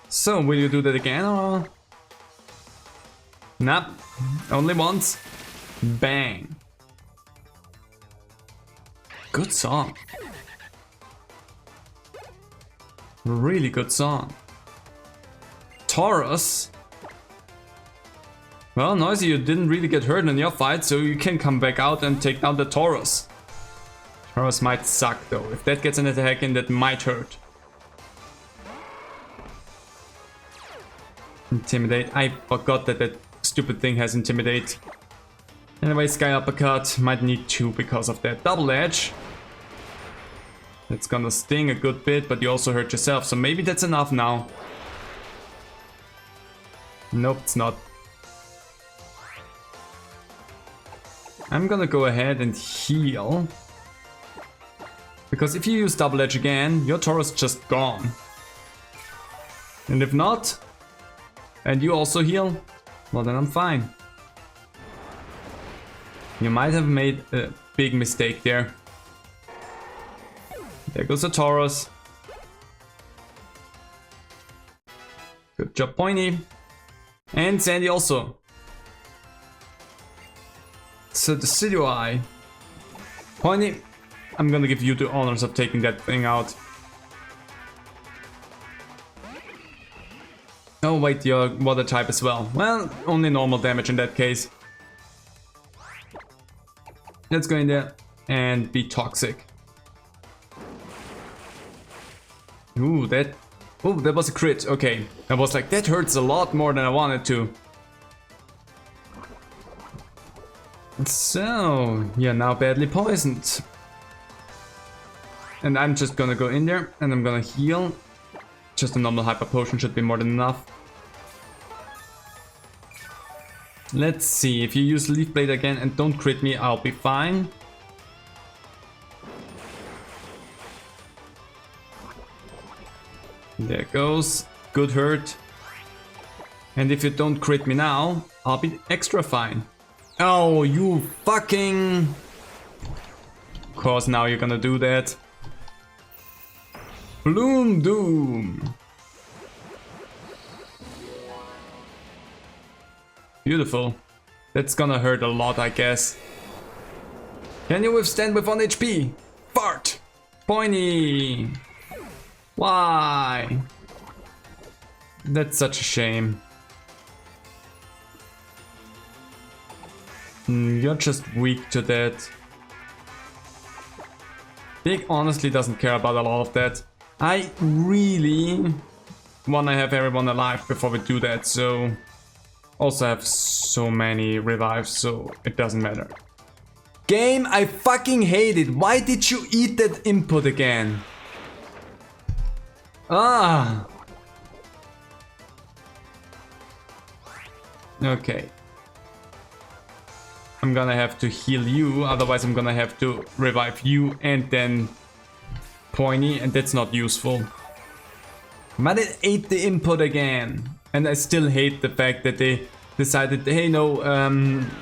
So, will you do that again or? Nope. Only once. Bang. Good song. Really good song. Taurus. Well, Noisy, you didn't really get hurt in your fight, so you can come back out and take down the Taurus. Taurus might suck though. If that gets an attack in, that might hurt. Intimidate. I forgot that that stupid thing has Intimidate. Anyway, Sky Uppercut. Might need 2 because of that double edge. It's gonna sting a good bit, but you also hurt yourself, so maybe that's enough now. Nope, it's not. I'm gonna go ahead and heal. Because if you use double edge again, your Taurus just gone. And if not, and you also heal, well then I'm fine. You might have made a big mistake there. There goes the Taurus. Good job, Pointy. And Sandy also. So the Decidueye. Pointy, I'm gonna give you the honors of taking that thing out. Oh wait, you're water type as well. Well, only normal damage in that case. Let's go in there and be toxic. Ooh, that was a crit. Okay, I was like, that hurts a lot more than I wanted to. So, you're now badly poisoned. And I'm just gonna go in there and I'm gonna heal. Just a normal hyper potion should be more than enough. Let's see, if you use Leaf Blade again and don't crit me, I'll be fine. There it goes. Good hurt. And if you don't crit me now, I'll be extra fine. Oh, you fucking... Of course, now you're gonna do that. Bloom Doom. Beautiful. That's gonna hurt a lot, I guess. Can you withstand with 1 HP? Fart! Pointy! Why? That's such a shame. You're just weak to that. Big honestly doesn't care about a lot of that. I really wanna have everyone alive before we do that, so... Also have so many revives, so it doesn't matter. Game, I fucking hate it. Why did you eat that input again? Ah. Okay. I'm gonna have to heal you, otherwise I'm gonna have to revive you and then Pointy, and that's not useful. But it ate the input again. And I still hate the fact that they decided, hey no,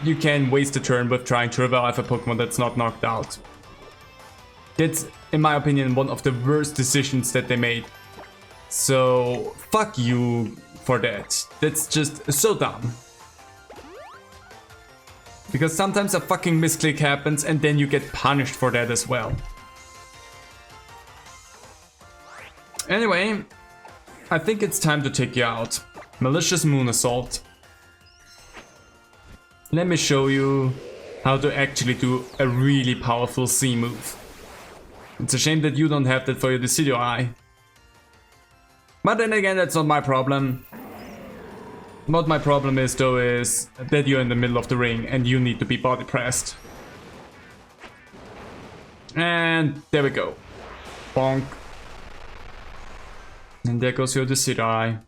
you can waste a turn with trying to revive a Pokemon that's not knocked out. That's, in my opinion, one of the worst decisions that they made. So, fuck you for that. That's just so dumb. Because sometimes a fucking misclick happens and then you get punished for that as well. Anyway, I think it's time to take you out. Malicious Moon Assault. Let me show you how to actually do a really powerful C move. It's a shame that you don't have that for your Decidueye. But then again, that's not my problem. What my problem is though is that you're in the middle of the ring and you need to be body pressed. And there we go. Bonk. And there goes your Decidueye.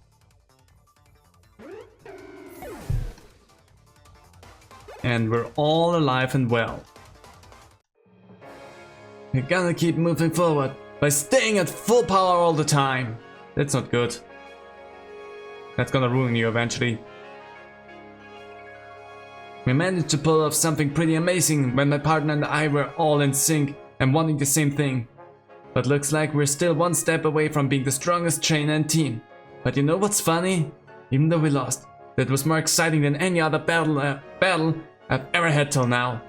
And we're all alive and well. We're gonna keep moving forward by staying at full power all the time. That's not good. That's gonna ruin you eventually. We managed to pull off something pretty amazing when my partner and I were all in sync and wanting the same thing. But looks like we're still one step away from being the strongest trainer and team. But you know what's funny? Even though we lost, that was more exciting than any other battle I've ever had till now.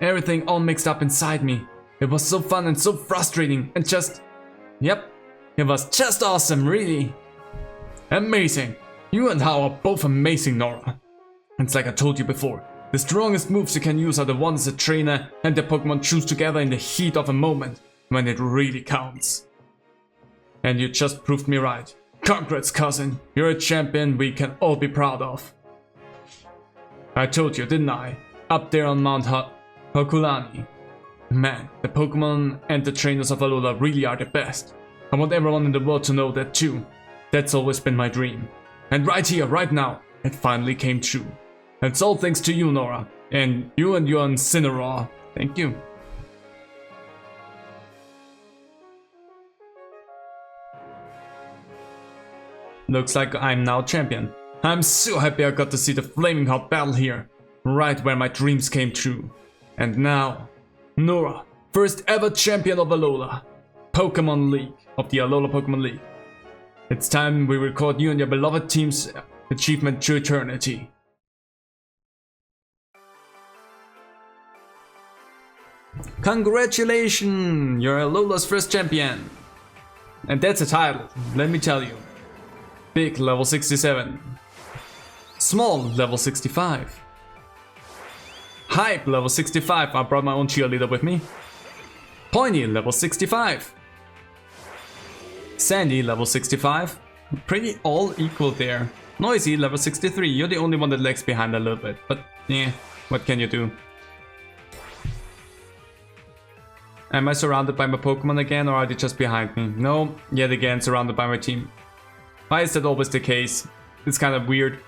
Everything all mixed up inside me. It was so fun and so frustrating and just... Yep, it was just awesome, really. Amazing. You and Hao are both amazing, Nora. It's like I told you before. The strongest moves you can use are the ones a trainer and the Pokemon choose together in the heat of a moment, when it really counts. And you just proved me right. Congrats, cousin. You're a champion we can all be proud of. I told you, didn't I? Up there on Mount Hokulani. Man, the Pokemon and the trainers of Alola really are the best. I want everyone in the world to know that too. That's always been my dream. And right here, right now, it finally came true. And it's all thanks to you, Nora. And your Incineroar. Thank you. Looks like I'm now champion. I'm so happy I got to see the flaming hot battle here. Right where my dreams came true. And now, Nora, first ever champion of Alola. Pokémon League, of the Alola Pokémon League. It's time we record you and your beloved team's achievement to eternity. Congratulations! You're Alola's first champion. And that's a title, let me tell you. Big, level 67. Small, level 65. Hype, level 65. I brought my own cheerleader with me. Pointy, level 65. Sandy, level 65. Pretty all equal there. Noisy, level 63. You're the only one that lags behind a little bit. But yeah, what can you do? Am I surrounded by my Pokemon again, or are they just behind me? No, yet again surrounded by my team. Why is that always the case? It's kind of weird.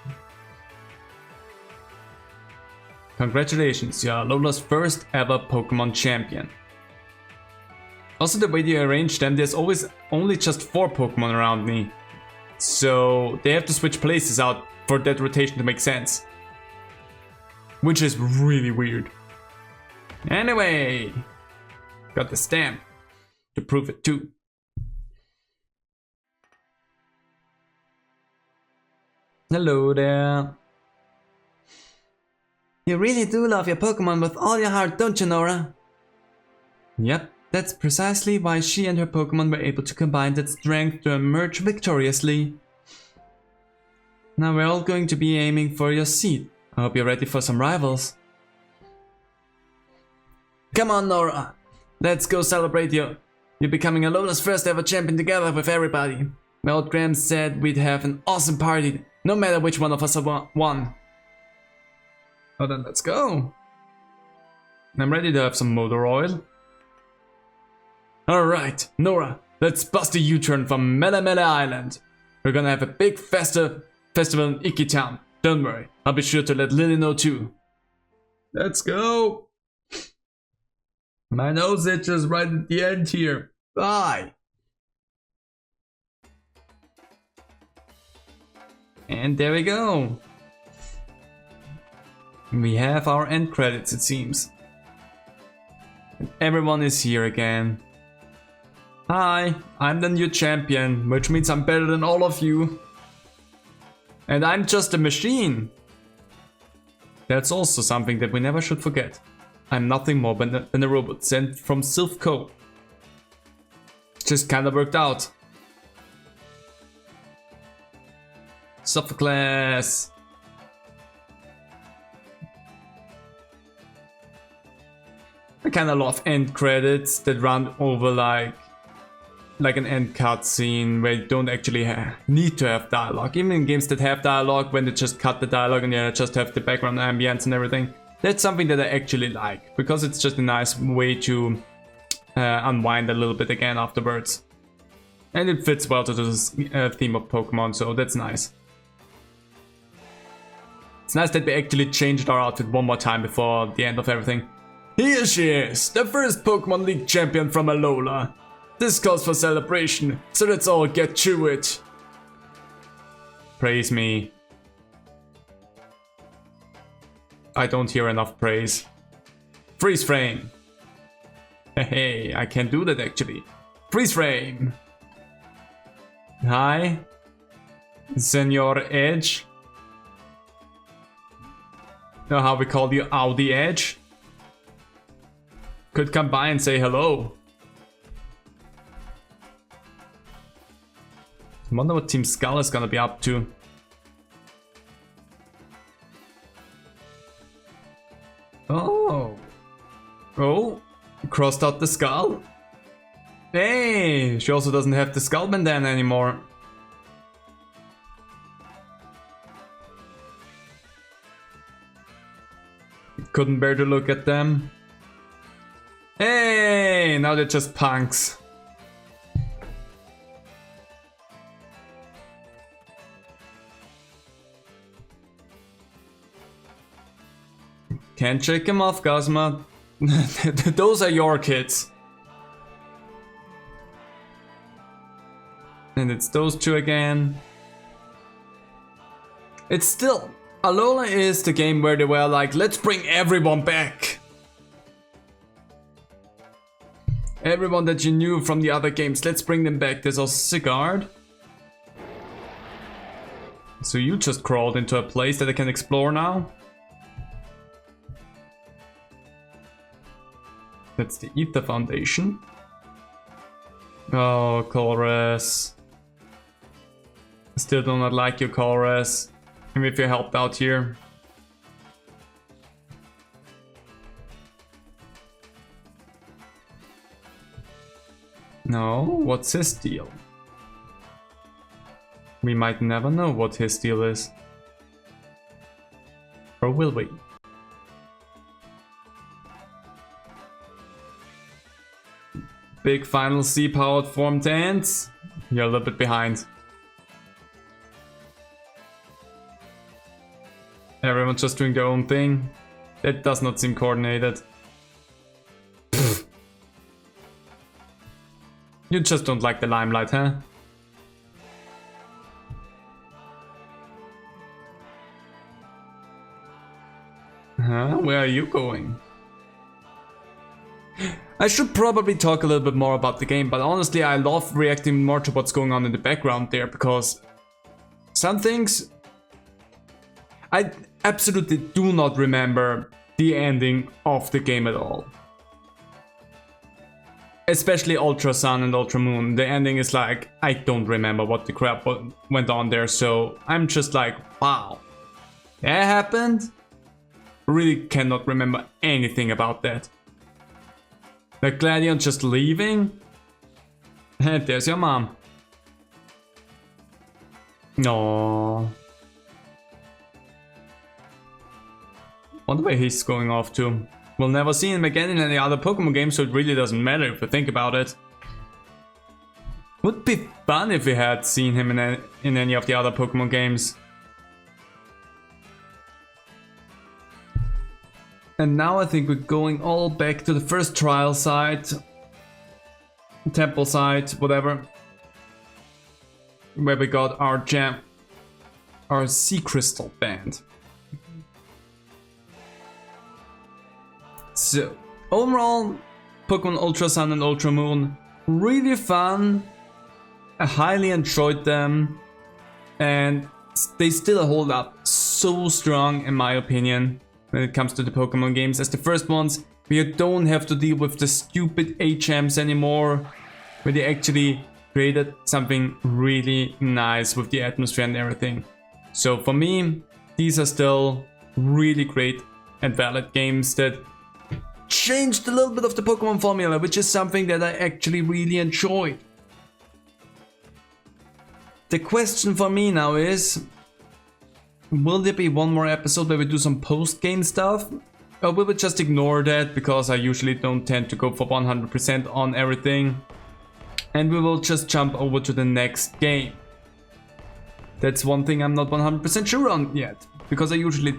Congratulations, you're Alola's first ever Pokemon champion. Also, the way they arrange them, there's always only just 4 Pokemon around me. So they have to switch places out for that rotation to make sense. Which is really weird. Anyway, got the stamp to prove it too. Hello there. You really do love your Pokemon with all your heart, don't you, Nora? Yep, that's precisely why she and her Pokemon were able to combine that strength to emerge victoriously. Now we're all going to be aiming for your seat. I hope you're ready for some rivals. Come on, Nora. Let's go celebrate you. You're becoming Alola's first ever champion together with everybody. My old Graham said we'd have an awesome party, no matter which one of us won. Oh, then let's go. I'm ready to have some motor oil. Alright, Nora, let's bust a U-turn from Mela Mela Island. We're gonna have a big festival in Iki Town. Don't worry, I'll be sure to let Lily know too. Let's go. My nose itches right at the end here. Bye. And there we go. We have our end credits, it seems. And everyone is here again. Hi, I'm the new champion, which means I'm better than all of you. And I'm just a machine. That's also something that we never should forget. I'm nothing more than a robot sent from Sylph Co. Just kinda worked out. Sophocles. I kinda love end credits that run over like an end cutscene where you don't actually need to have dialogue. Even in games that have dialogue, when they just cut the dialogue and just have the background ambience and everything. That's something that I actually like, because it's just a nice way to unwind a little bit again afterwards. And it fits well to the theme of Pokemon, so that's nice. It's nice that we actually changed our outfit one more time before the end of everything. Here she is, the first Pokemon League champion from Alola. This calls for celebration, so let's all get to it. Praise me. I don't hear enough praise. Freeze frame. Hey, I can do that actually. Freeze frame. Hi, Senor Edge. Know how we call you Audi Edge? Could come by and say hello. I wonder what Team Skull is gonna be up to. Oh. Oh, crossed out the skull. Hey, she also doesn't have the skull bandana anymore. Couldn't bear to look at them. Hey, now they're just punks. Can't check him off, Gazma. Those are your kids. And it's those two again. It's still... Alola is the game where they were like, let's bring everyone back. Everyone that you knew from the other games, let's bring them back. There's also Sigurd. So you just crawled into a place that I can explore now? That's the Ether Foundation. Oh, Chorus. Still do not like you, Chorus. Even if you helped out here. No, what's his deal? We might never know what his deal is. Or will we? Big final C-powered formed ants. You're a little bit behind. Everyone's just doing their own thing. That does not seem coordinated. Pfft. You just don't like the limelight, huh? Huh? Where are you going? I should probably talk a little bit more about the game, but honestly I love reacting more to what's going on in the background there, because some things... I absolutely do not remember the ending of the game at all. Especially Ultra Sun and Ultra Moon. The ending is like, I don't remember what the crap went on there, so I'm just like, wow. That happened? Really cannot remember anything about that. Like Gladion just leaving? And there's your mom. No. Wonder where he's going off to. We'll never see him again in any other Pokemon game, so it really doesn't matter if we think about it. Would be fun if we had seen him in any of the other Pokemon games. And now I think we're going all back to the first trial site, temple site, whatever, where we got our gem, our sea crystal band. So, overall, Pokemon Ultra Sun and Ultra Moon, really fun. I highly enjoyed them, and they still hold up so strong in my opinion when it comes to the Pokemon games as the first ones, where you don't have to deal with the stupid HMs anymore, where they actually created something really nice with the atmosphere and everything. So for me, these are still really great and valid games that changed a little bit of the Pokemon formula, which is something that I actually really enjoyed. The question for me now is, will there be one more episode where we do some post-game stuff? Or will we just ignore that, because I usually don't tend to go for 100% on everything, and we will just jump over to the next game? That's one thing I'm not 100% sure on yet, because I usually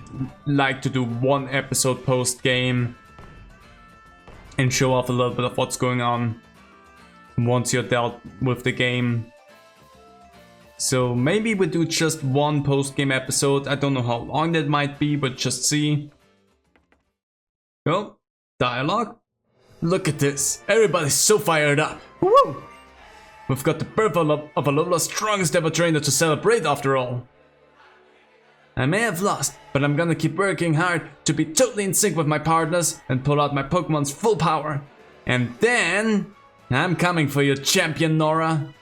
like to do one episode post-game and show off a little bit of what's going on once you're dealt with the game. So maybe we do just one post-game episode. I don't know how long that might be, but just see. Oh, dialogue. Look at this. Everybody's so fired up. Woo! We've got the birth of Alola's strongest ever trainer to celebrate after all. I may have lost, but I'm gonna keep working hard to be totally in sync with my partners and pull out my Pokemon's full power. And then I'm coming for you, champion Nora.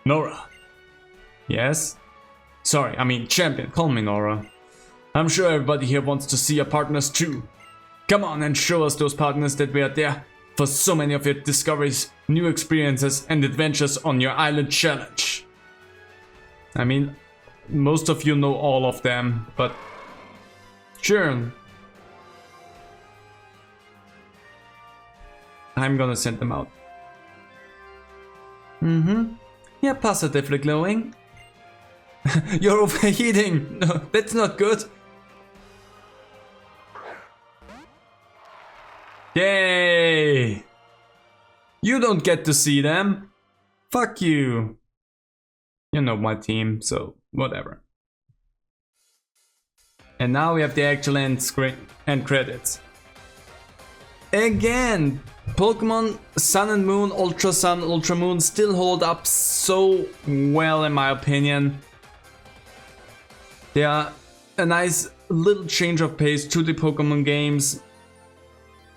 Nora. Yes? Sorry, I mean champion, call me Nora. I'm sure everybody here wants to see your partners too. Come on and show us those partners that we are there for so many of your discoveries, new experiences and adventures on your island challenge. I mean, most of you know all of them, but sure. I'm gonna send them out. You're positively glowing. You're overheating. No, that's not good. Yay! You don't get to see them. Fuck you. You know my team, so whatever. And now we have the actual end screen and credits. Again, Pokemon Sun and Moon, Ultra Sun, Ultra Moon still hold up so well in my opinion. They are a nice little change of pace to the Pokemon games,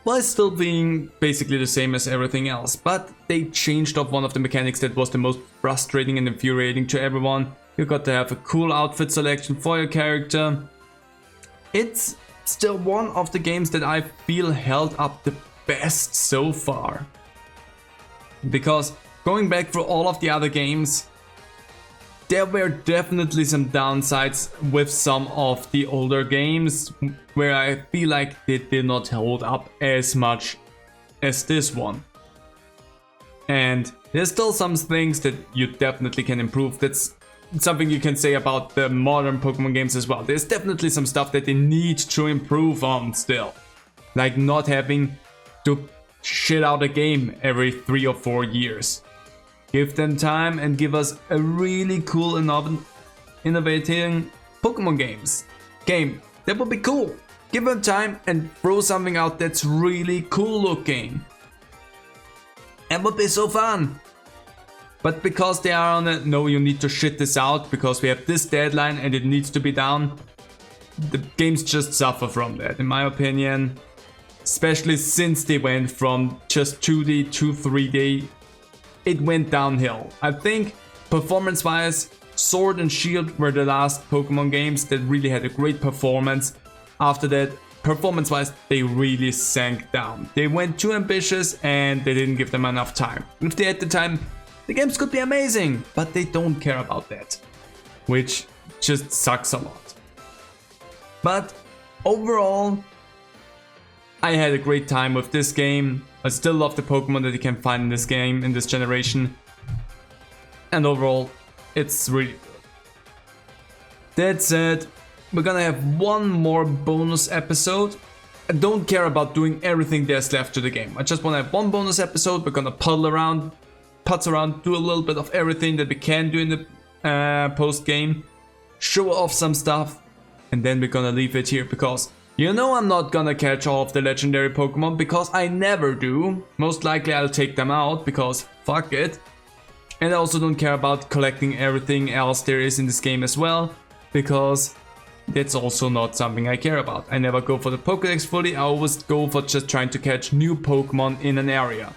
while still being basically the same as everything else, but they changed up one of the mechanics that was the most frustrating and infuriating to everyone. You got to have a cool outfit selection for your character. It's still one of the games that I feel held up the best so far. Because going back through all of the other games, there were definitely some downsides with some of the older games where I feel like they did not hold up as much as this one. And there's still some things that you definitely can improve. That's something you can say about the modern Pokemon games as well. There's definitely some stuff that they need to improve on still. Like not having to shit out a game every 3 or 4 years. Give them time and give us a really cool and innovating Pokemon game. That would be cool. Give them time and throw something out that's really cool looking. It would be so fun. But because they are on a no, you need to shit this out because we have this deadline and it needs to be done, the games just suffer from that in my opinion. Especially since they went from just 2D to 3D. It went downhill. I think performance wise, Sword and Shield were the last Pokemon games that really had a great performance. After that, performance wise, they really sank down. They went too ambitious and they didn't give them enough time. If they had the time, the games could be amazing, but they don't care about that. Which just sucks a lot. But overall, I had a great time with this game. I still love the Pokemon that you can find in this game, in this generation. And overall, it's really good. That said, we're gonna have one more bonus episode. I don't care about doing everything there's left to the game. I just wanna have one bonus episode. We're gonna putz around, do a little bit of everything that we can do in the post-game. Show off some stuff. And then we're gonna leave it here because you know I'm not gonna catch all of the legendary Pokemon because I never do. Most likely I'll take them out because fuck it. And I also don't care about collecting everything else there is in this game as well because that's also not something I care about. I never go for the Pokédex fully, I always go for just trying to catch new Pokemon in an area.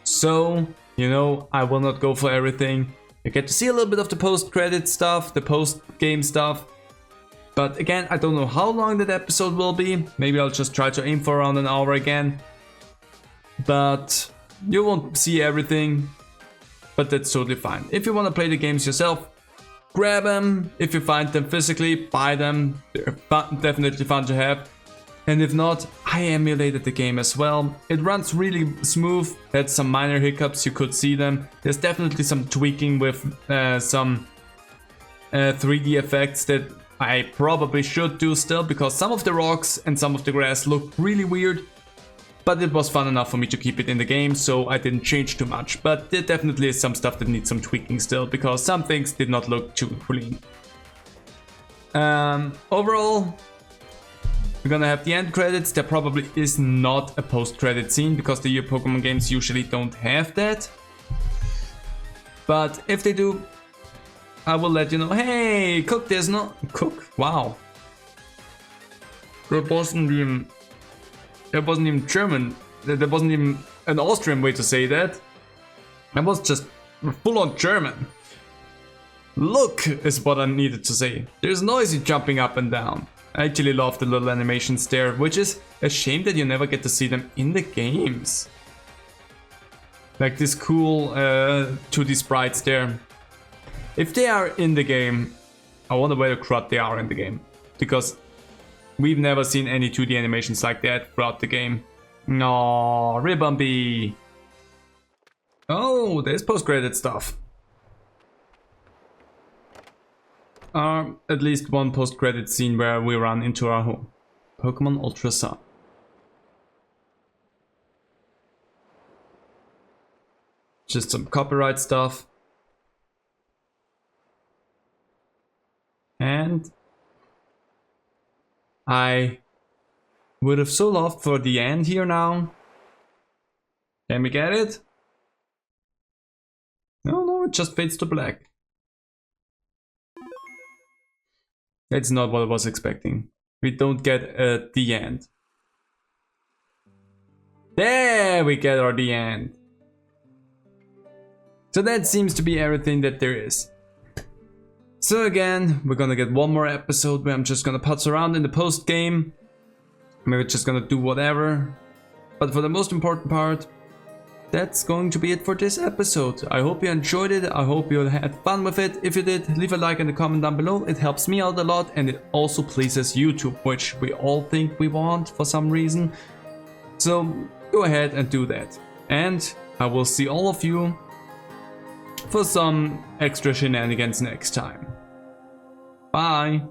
So, you know, I will not go for everything. You get to see a little bit of the post-credit stuff, the post-game stuff. But again, I don't know how long that episode will be. Maybe I'll just try to aim for around an hour again. But you won't see everything. But that's totally fine. If you want to play the games yourself, grab them. If you find them physically, buy them. They're definitely fun to have. And if not, I emulated the game as well. It runs really smooth. Had some minor hiccups, you could see them. There's definitely some tweaking with some 3D effects that I probably should do still because some of the rocks and some of the grass look really weird. but it was fun enough for me to keep it in the game, so I didn't change too much. But there definitely is some stuff that needs some tweaking still, because some things did not look too clean. Overall, we're gonna have the end credits. There probably is not a post-credit scene, because the Pokemon games usually don't have that. But if they do, I will let you know. Hey, Cook, there's no... Cook? Wow. That wasn't even German. There wasn't even an Austrian way to say that. That was just full-on German. Look is what I needed to say. There's noisy jumping up and down. I actually love the little animations there, which is a shame that you never get to see them in the games. Like this cool 2D sprites there. If they are in the game, I wonder where the crud they are in the game. Because we've never seen any 2D animations like that throughout the game. No, Ribbomby. Oh, there's post-credit stuff. At least one post-credit scene where we run into our home. Pokemon Ultra Sun. Just some copyright stuff. And I would have so loved for the end here now. Can we get it? No, it just fades to black. That's not what I was expecting. We don't get the end. There we get our the end. So that seems to be everything that there is. So again, we're gonna get one more episode where I'm just gonna putz around in the post game. Maybe just gonna do whatever. But for the most important part, that's going to be it for this episode. I hope you enjoyed it. I hope you had fun with it. If you did, leave a like and a comment down below. It helps me out a lot, and it also pleases YouTube, which we all think we want for some reason. So go ahead and do that. And I will see all of you for some extra shenanigans next time. Bye!